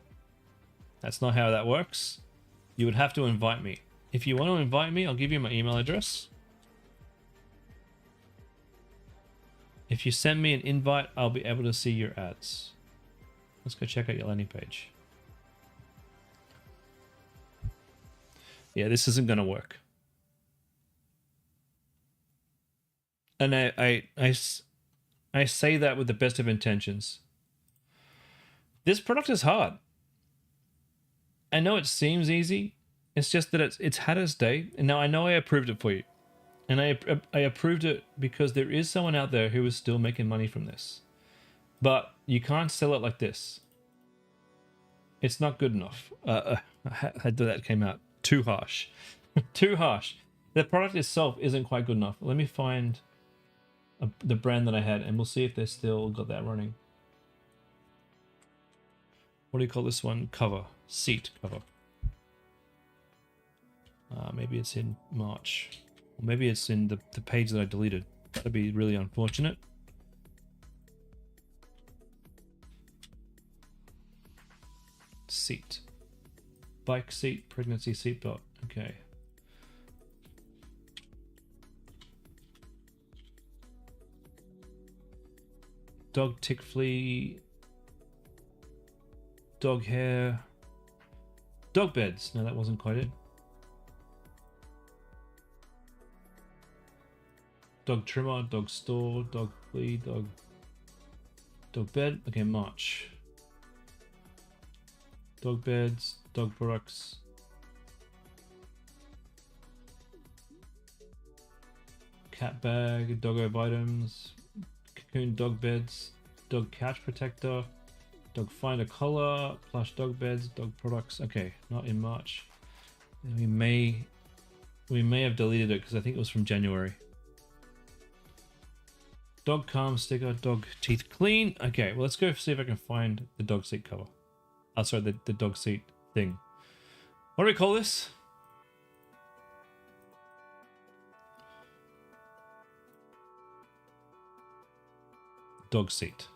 That's not how that works. You would have to invite me. If you want to invite me, I'll give you my email address. If you send me an invite, I'll be able to see your ads. Let's go check out your landing page. Yeah, this isn't going to work. And I say that with the best of intentions. This product is hard. I know it seems easy. It's just that it's had its day, and now I know I approved it for you, and I approved it because there is someone out there who is still making money from this, but you can't sell it like this. It's not good enough. That came out too harsh, too harsh. The product itself isn't quite good enough. Let me find the brand that I had, and we'll see if they still got that running. What do you call this one? Cover. Seat cover. Maybe it's in March. Or maybe it's in the page that I deleted. That'd be really unfortunate. Seat. Bike seat, pregnancy seatbelt. Okay. Dog tick flea. Dog hair. Dog beds. No, that wasn't quite it. Dog trimmer, dog store, dog flea, dog bed. Okay, March. Dog beds, dog products. Cat bag, doggo items, cocoon dog beds, dog couch protector, dog finder collar, plush dog beds, dog products. Okay, not in March. We may have deleted it because I think it was from January. Dog calm sticker, dog teeth clean. Okay, well, let's go see if I can find the dog seat cover. Oh, sorry, the dog seat thing. What do we call this? Dog seat.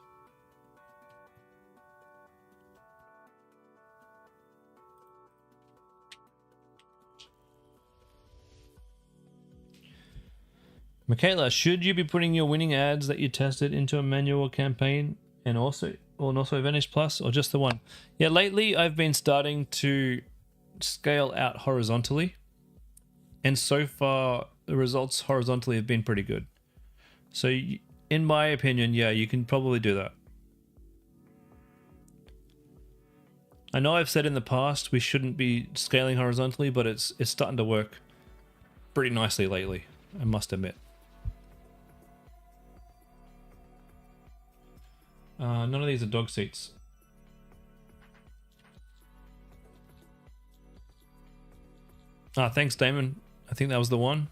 Michaela, should you be putting your winning ads that you tested into a manual campaign and also Advantage Plus, or just the one? Yeah, lately I've been starting to scale out horizontally, and so far the results horizontally have been pretty good. So in my opinion, yeah, you can probably do that. I know I've said in the past we shouldn't be scaling horizontally, but it's starting to work pretty nicely lately, I must admit. None of these are dog seats. Thanks, Damon. I think that was the one.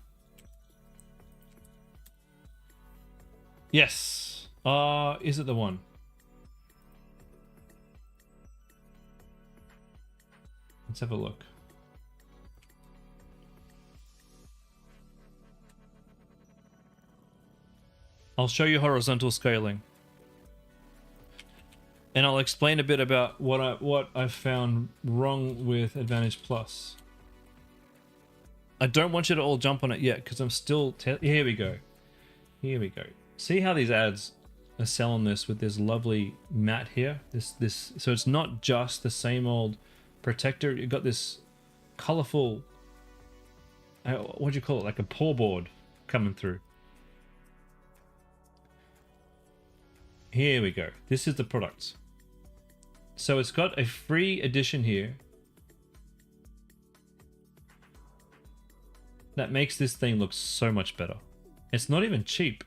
Yes. Is it the one? Let's have a look. I'll show you horizontal scaling. And I'll explain a bit about what I've found wrong with Advantage Plus. I don't want you to all jump on it yet because I'm still... Here we go. Here we go. See how these ads are selling this with this lovely mat here? So it's not just the same old protector. You've got this colorful... what do you call it? Like a paw board coming through. Here we go. This is the product. So it's got a free edition here that makes this thing look so much better. It's not even cheap.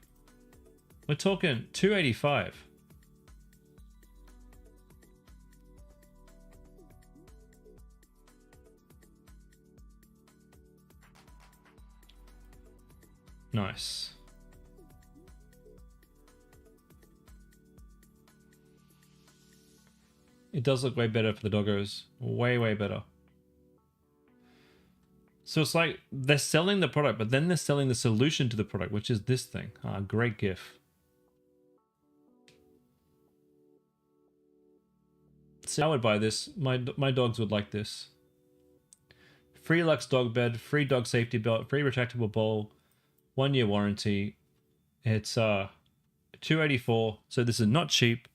We're talking $285. Nice. It does look way better for the doggos. Way, way better. So it's like they're selling the product, but then they're selling the solution to the product, which is this thing. Great GIF. So I would buy this. My dogs would like this. Free Lux dog bed, free dog safety belt, free retractable bowl, 1-year warranty. It's $284. So this is not cheap.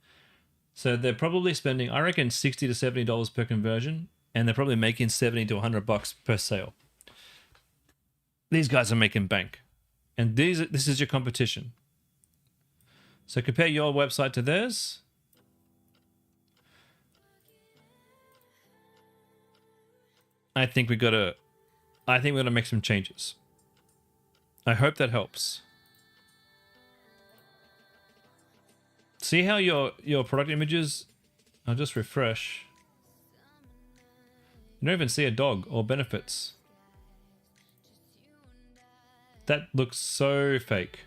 So they're probably spending, I reckon, $60 to $70 per conversion, and they're probably making $70 to $100 per sale. These guys are making bank, and this is your competition. So compare your website to theirs. I think we gotta make some changes. I hope that helps. See how your product images, I'll just refresh. You don't even see a dog or benefits. That looks so fake.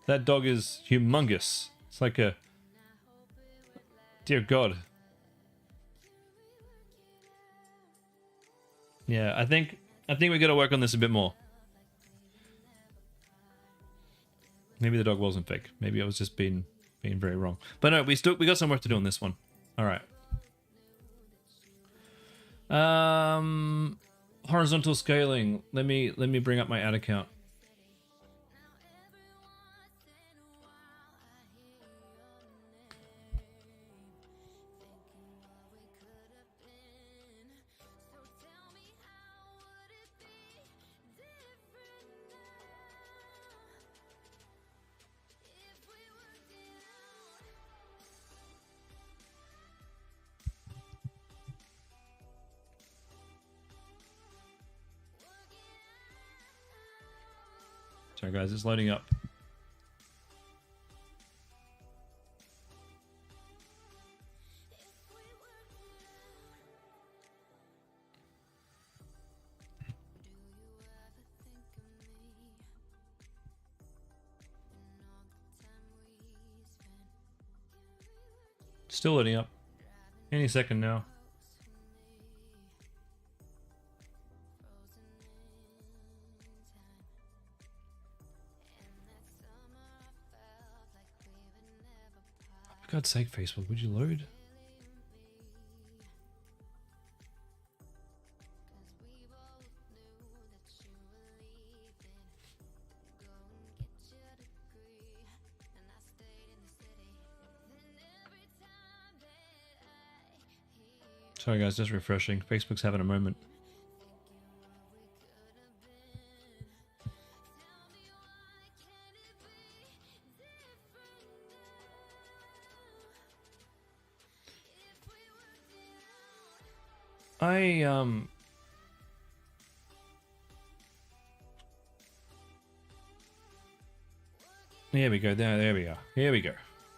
That dog is humongous. It's like a, dear God. Yeah, I think we got to work on this a bit more. Maybe the dog wasn't fake. Maybe I was just being very wrong. But no, we got some work to do on this one. All right. Horizontal scaling. Let me bring up my ad account. Sorry guys, it's loading up. Still loading up. Any second now. For God's sake, Facebook, would you load? Sorry guys, just refreshing. Facebook's having a moment. There we go. There we are. Here we go.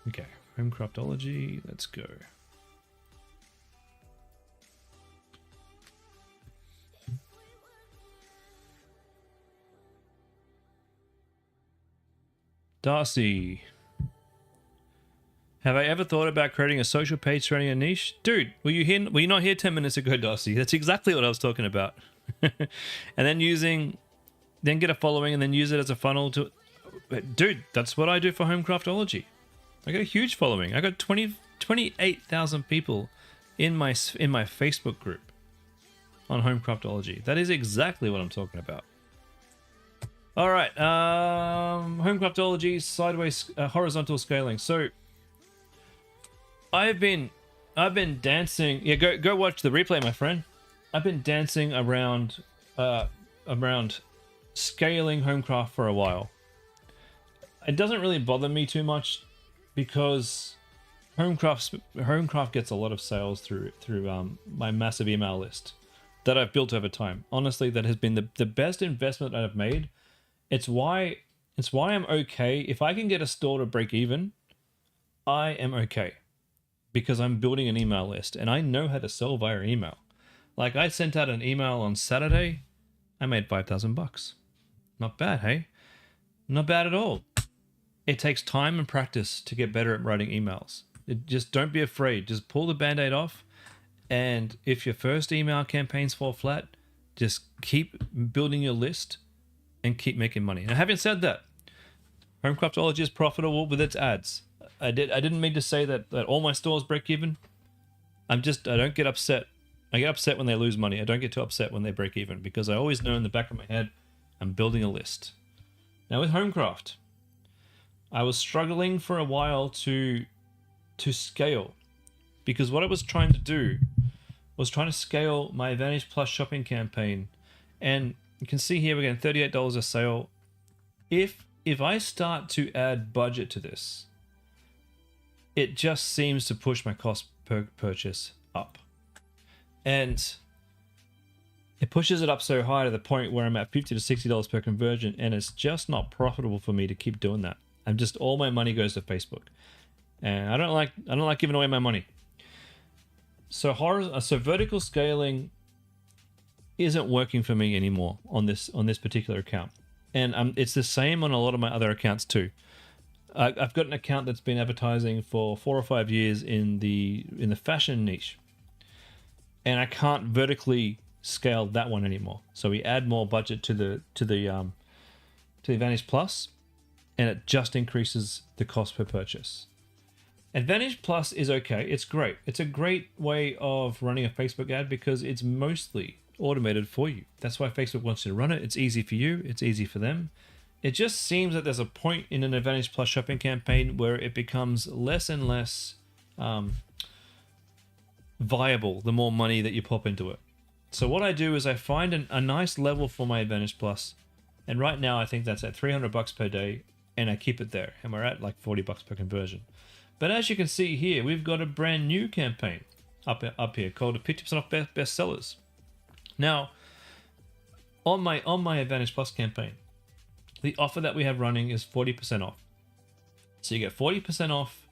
Okay. Homecraftology. Let's go. Darcy. Have I ever thought about creating a social page surrounding a niche? Dude, were you not here 10 minutes ago, Darcy? That's exactly what I was talking about. And then then get a following and then use it as a funnel to... Dude, that's what I do for Homecraftology. I got a huge following. I got 28,000 people in my Facebook group on Homecraftology. That is exactly what I'm talking about. All right, Homecraftology, sideways, horizontal scaling. So I've been dancing. Yeah, go watch the replay, my friend. I've been dancing around scaling Homecraft for a while. It doesn't really bother me too much because Homecraft gets a lot of sales through my massive email list that I've built over time. Honestly, that has been the best investment I've made. It's why I'm okay. If I can get a store to break even, I am okay. Because I'm building an email list and I know how to sell via email. Like I sent out an email on Saturday, I made $5,000. Not bad, hey? Not bad at all. It takes time and practice to get better at writing emails. Just don't be afraid. Just pull the band-aid off. And if your first email campaigns fall flat, just keep building your list and keep making money. And having said that, Homecraftology is profitable with its ads. I didn't mean to say that all my stores break even. I don't get upset. I get upset when they lose money. I don't get too upset when they break even because I always know in the back of my head I'm building a list. Now with Homecraft, I was struggling for a while to scale because what I was trying to do was trying to scale my Advantage Plus shopping campaign, and you can see here we're getting $38 a sale. If I start to add budget to this, it just seems to push my cost per purchase up. And it pushes it up so high to the point where I'm at $50 to $60 per conversion, and it's just not profitable for me to keep doing that. I'm just, all my money goes to Facebook, and I don't like giving away my money. So vertical scaling isn't working for me anymore on this particular account, and it's the same on a lot of my other accounts too. I've got an account that's been advertising for 4 or 5 years in the fashion niche, and I can't vertically scale that one anymore. So we add more budget to the Advantage Plus, and it just increases the cost per purchase. Advantage Plus is okay. It's great. It's a great way of running a Facebook ad because it's mostly automated for you. That's why Facebook wants you to run it. It's easy for you. It's easy for them. It just seems that there's a point in an Advantage Plus shopping campaign where it becomes less and less viable the more money that you pop into it. So what I do is I find a nice level for my Advantage Plus, and right now I think that's at $300 per day, and I keep it there, and we're at like $40 per conversion. But as you can see here, we've got a brand new campaign up here called a 50% off best sellers. Now, on my Advantage Plus campaign, the offer that we have running is 40% off. So you get 40% off,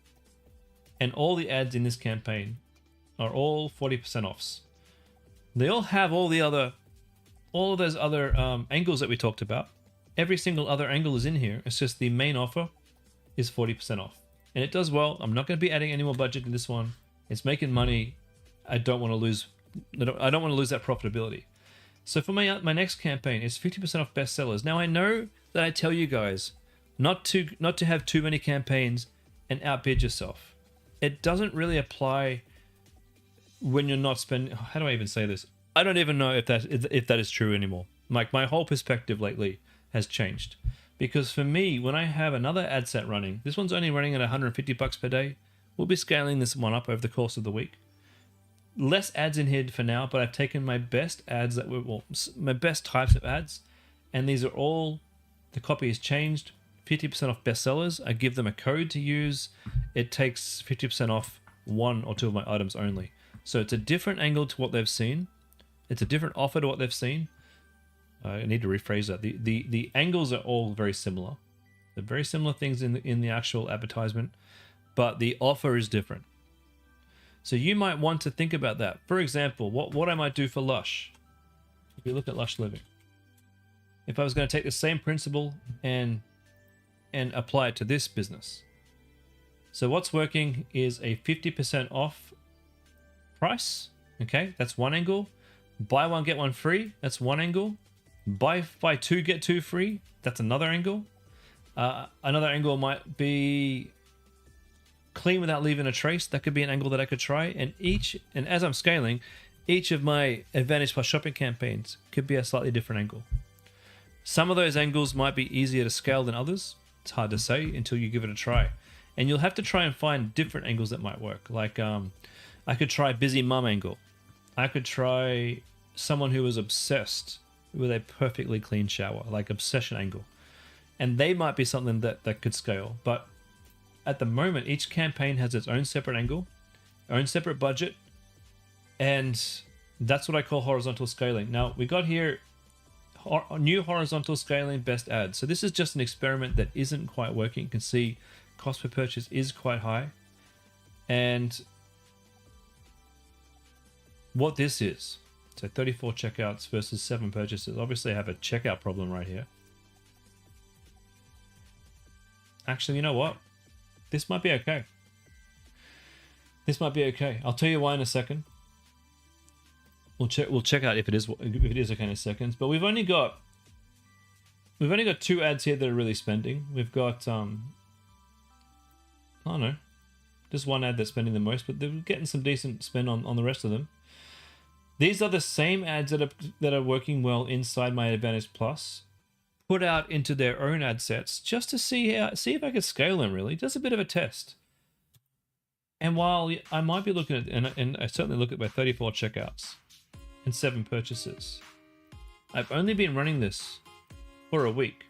and all the ads in this campaign are all 40% offs. They all have all of those other angles that we talked about. Every single other angle is in here. It's just the main offer is 40% off. And it does well. I'm not going to be adding any more budget to this one. It's making money. I don't want to lose that profitability. So for my next campaign, it's 50% off bestsellers. Now I know that I tell you guys not to have too many campaigns and outbid yourself. It doesn't really apply when you're not spending. How do I even say this? I don't even know if that is true anymore. Like, my whole perspective lately has changed, because for me, when I have another ad set running, this one's only running at $150 per day. We'll be scaling this one up over the course of the week. Less ads in here for now, but I've taken my best ads my best types of ads, and these are all, the copy is changed. 50% off bestsellers. I give them a code to use. It takes 50% off 1 or 2 of my items only. So it's a different angle to what they've seen. It's a different offer to what they've seen. I need to rephrase that. The angles are all very similar. They're very similar things in the actual advertisement, but the offer is different. So you might want to think about that. For example, what I might do for Lush. If you look at Lush Living, if I was going to take the same principle and apply it to this business. So what's working is a 50% off price. Okay, that's one angle. Buy one, get one free. That's one angle. Buy 2, get 2 free. That's another angle. Another angle might be clean without leaving a trace. That could be an angle that I could try. And as I'm scaling, each of my Advantage Plus shopping campaigns could be a slightly different angle. Some of those angles might be easier to scale than others. It's hard to say until you give it a try. And you'll have to try and find different angles that might work. Like I could try busy mum angle. I could try someone who is obsessed with a perfectly clean shower, like obsession angle. And they might be something that could scale. But at the moment, each campaign has its own separate angle, own separate budget, and that's what I call horizontal scaling. Now, we got here new horizontal scaling best ads. So this is just an experiment that isn't quite working. You can see cost per purchase is quite high. And what this is, so 34 checkouts versus 7 purchases. Obviously, I have a checkout problem right here. Actually, you know what? This might be okay. This might be okay. I'll tell you why in a second. We'll check out if it is okay in a second. But we've only got 2 ads here that are really spending. We've got I don't know, just one ad that's spending the most, but they're getting some decent spend on the rest of them. These are the same ads that are working well inside my Advantage Plus, put out into their own ad sets just to see if I could scale them. Really, just a bit of a test. And while I might be looking at, and I certainly look at my 34 checkouts and 7 purchases, I've only been running this for a week.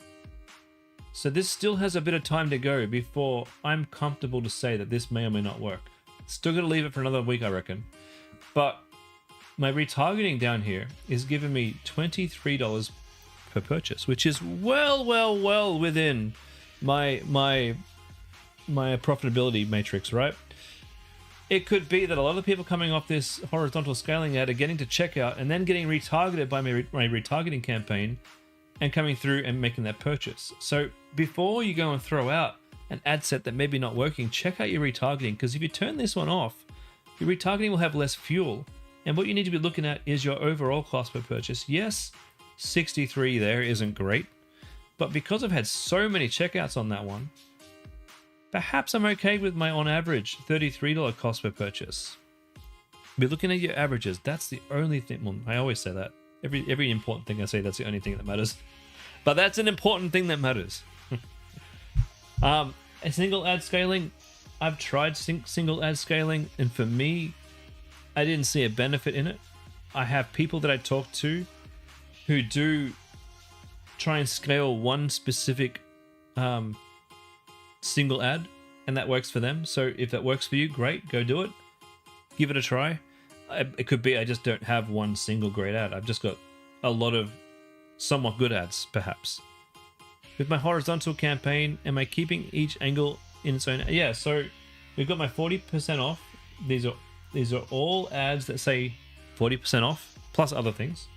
So this still has a bit of time to go before I'm comfortable to say that this may or may not work. Still got to leave it for another week, I reckon. But my retargeting down here is giving me $23 per purchase, which is well within my profitability matrix, right? It could be that a lot of the people coming off this horizontal scaling ad are getting to checkout and then getting retargeted by my retargeting campaign and coming through and making that purchase. So before you go and throw out an ad set that may be not working, check out your retargeting, because if you turn this one off, your retargeting will have less fuel. And what you need to be looking at is your overall cost per purchase. Yes, 63 there isn't great, but because I've had so many checkouts on that one, perhaps I'm okay with my on average $33 cost per purchase. Be looking at your averages. That's the only thing. Well, I always say that. Every important thing I say, that's the only thing that matters. But that's an important thing that matters. A single ad scaling. I've tried single ad scaling, and for me, I didn't see a benefit in it. I have people that I talk to who do try and scale one specific single ad, and that works for them. So if that works for you, great, go do it. Give it a try. It could be I just don't have one single great ad. I've just got a lot of somewhat good ads, perhaps. With my horizontal campaign, am I keeping each angle in its own? Yeah, so we've got my 40% off. These are all ads that say 40% off, plus other things.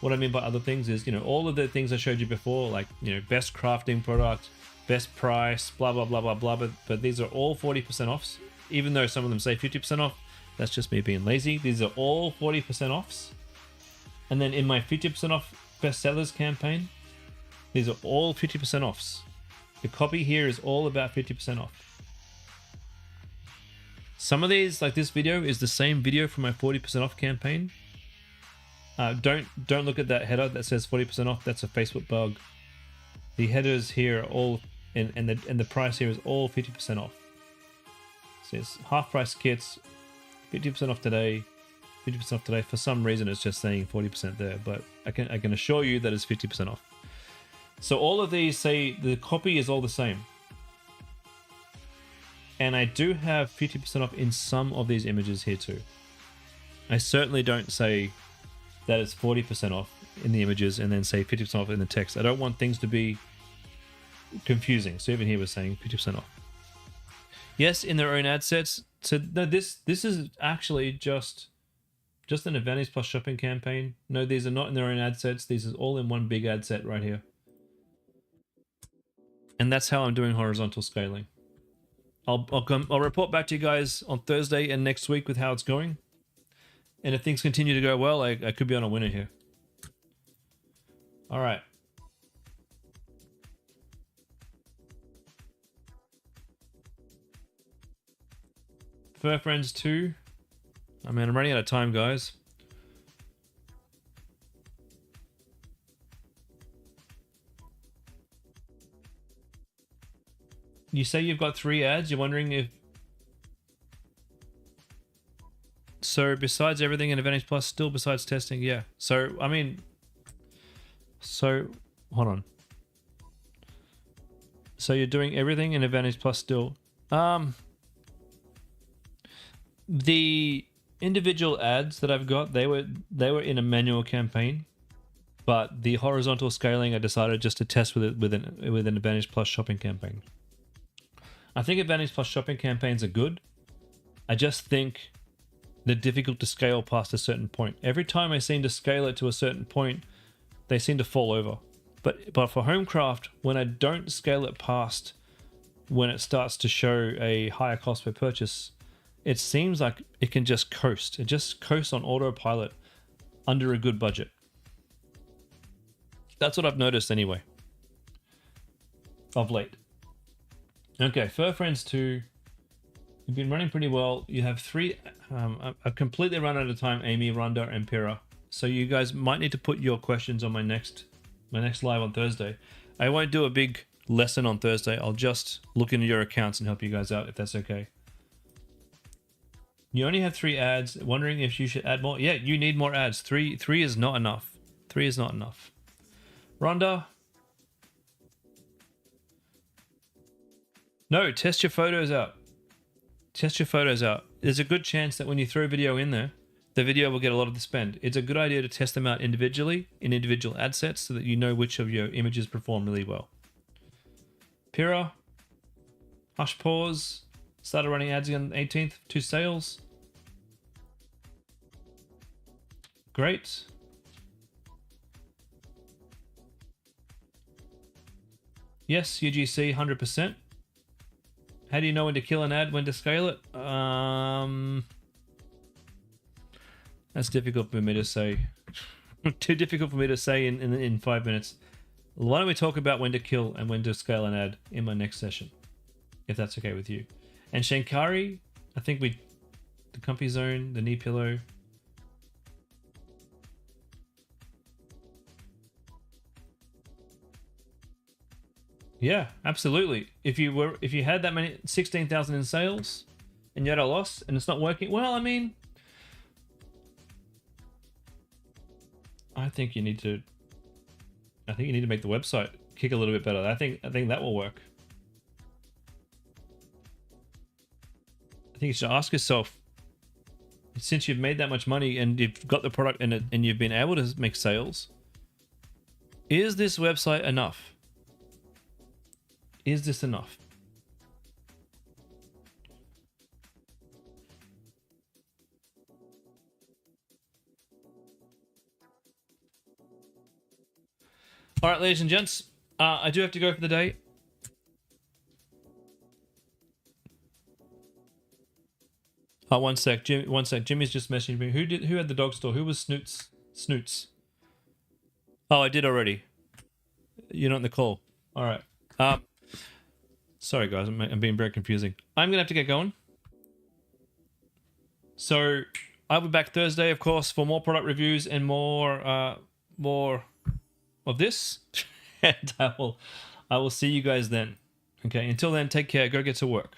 What I mean by other things is, all of the things I showed you before, like, best crafting product, best price, blah, blah, blah, blah, blah. But these are all 40% offs, even though some of them say 50% off. That's just me being lazy. These are all 40% offs. And then in my 50% off bestsellers campaign, these are all 50% offs. The copy here is all about 50% off. Some of these, like this video, is the same video from my 40% off campaign. Don't look at that header that says 40% off. That's a Facebook bug. The headers here are all, and the price here is all 50% off. So it's half price kits, 50% off today, 50% off today. For some reason, it's just saying 40% there, but I can assure you that it's 50% off. So all of these say the copy is all the same. And I do have 50% off in some of these images here too. I certainly don't say that it's 40% off in the images and then say 50% off in the text. I don't want things to be confusing. So even here we're saying 50% off. Yes, in their own ad sets. So no, this is actually just an Advantage Plus shopping campaign. No, these are not in their own ad sets. These are all in one big ad set right here. And that's how I'm doing horizontal scaling. I'll report back to you guys on Thursday and next week with how it's going. And if things continue to go well, I could be on a winner here. All right. Fur Friends 2. I mean, I'm running out of time, guys. You say you've got 3 ads. You're wondering if... So besides everything in Advantage Plus, still besides testing, yeah. So, I mean... So, hold on. So you're doing everything in Advantage Plus still. The individual ads that I've got, they were in a manual campaign. But the horizontal scaling, I decided just to test with it with an Advantage Plus shopping campaign. I think Advantage Plus shopping campaigns are good. I just think they're difficult to scale past a certain point. Every time I seem to scale it to a certain point, they seem to fall over. But for Homecraft, when I don't scale it past when it starts to show a higher cost per purchase, it seems like it can just coast. It just coasts on autopilot under a good budget. That's what I've noticed anyway, of late. Okay, Fur Friends 2. You've been running pretty well. You have 3. I've completely run out of time, Amy, Rhonda, and Pyrrha. So you guys might need to put your questions on my next live on Thursday. I won't do a big lesson on Thursday. I'll just look into your accounts and help you guys out if that's okay. You only have 3 ads. Wondering if you should add more? Yeah, you need more ads. 3 is not enough. 3 is not enough. Rhonda. No, test your photos out. Test your photos out. There's a good chance that when you throw video in there, the video will get a lot of the spend. It's a good idea to test them out individually in individual ad sets so that you know which of your images perform really well. Pira, Hush Pause, started running ads again on the 18th, 2 sales. Great. Yes, UGC 100%. How do you know when to kill an ad, when to scale it? That's difficult for me to say. Too difficult for me to say in 5 minutes. Why don't we talk about when to kill and when to scale an ad in my next session, if that's okay with you. And Shankari, I think the comfy zone, the knee pillow. Yeah, absolutely. If you had that many 16,000 in sales and you had a loss and it's not working, well, I mean, I think you need to make the website kick a little bit better. I think that will work. I think you should ask yourself, since you've made that much money and you've got the product and you've been able to make sales, is this website enough? Is this enough? All right, ladies and gents, I do have to go for the day. Oh, one sec, Jimmy's just messaging me. Who had the dog store? Who was Snoots? Oh, I did already. You're not in the call. All right. Sorry guys, I'm being very confusing. I'm gonna have to get going. So I'll be back Thursday, of course, for more product reviews and more of this. And I will see you guys then. Okay, until then, take care. Go get to work.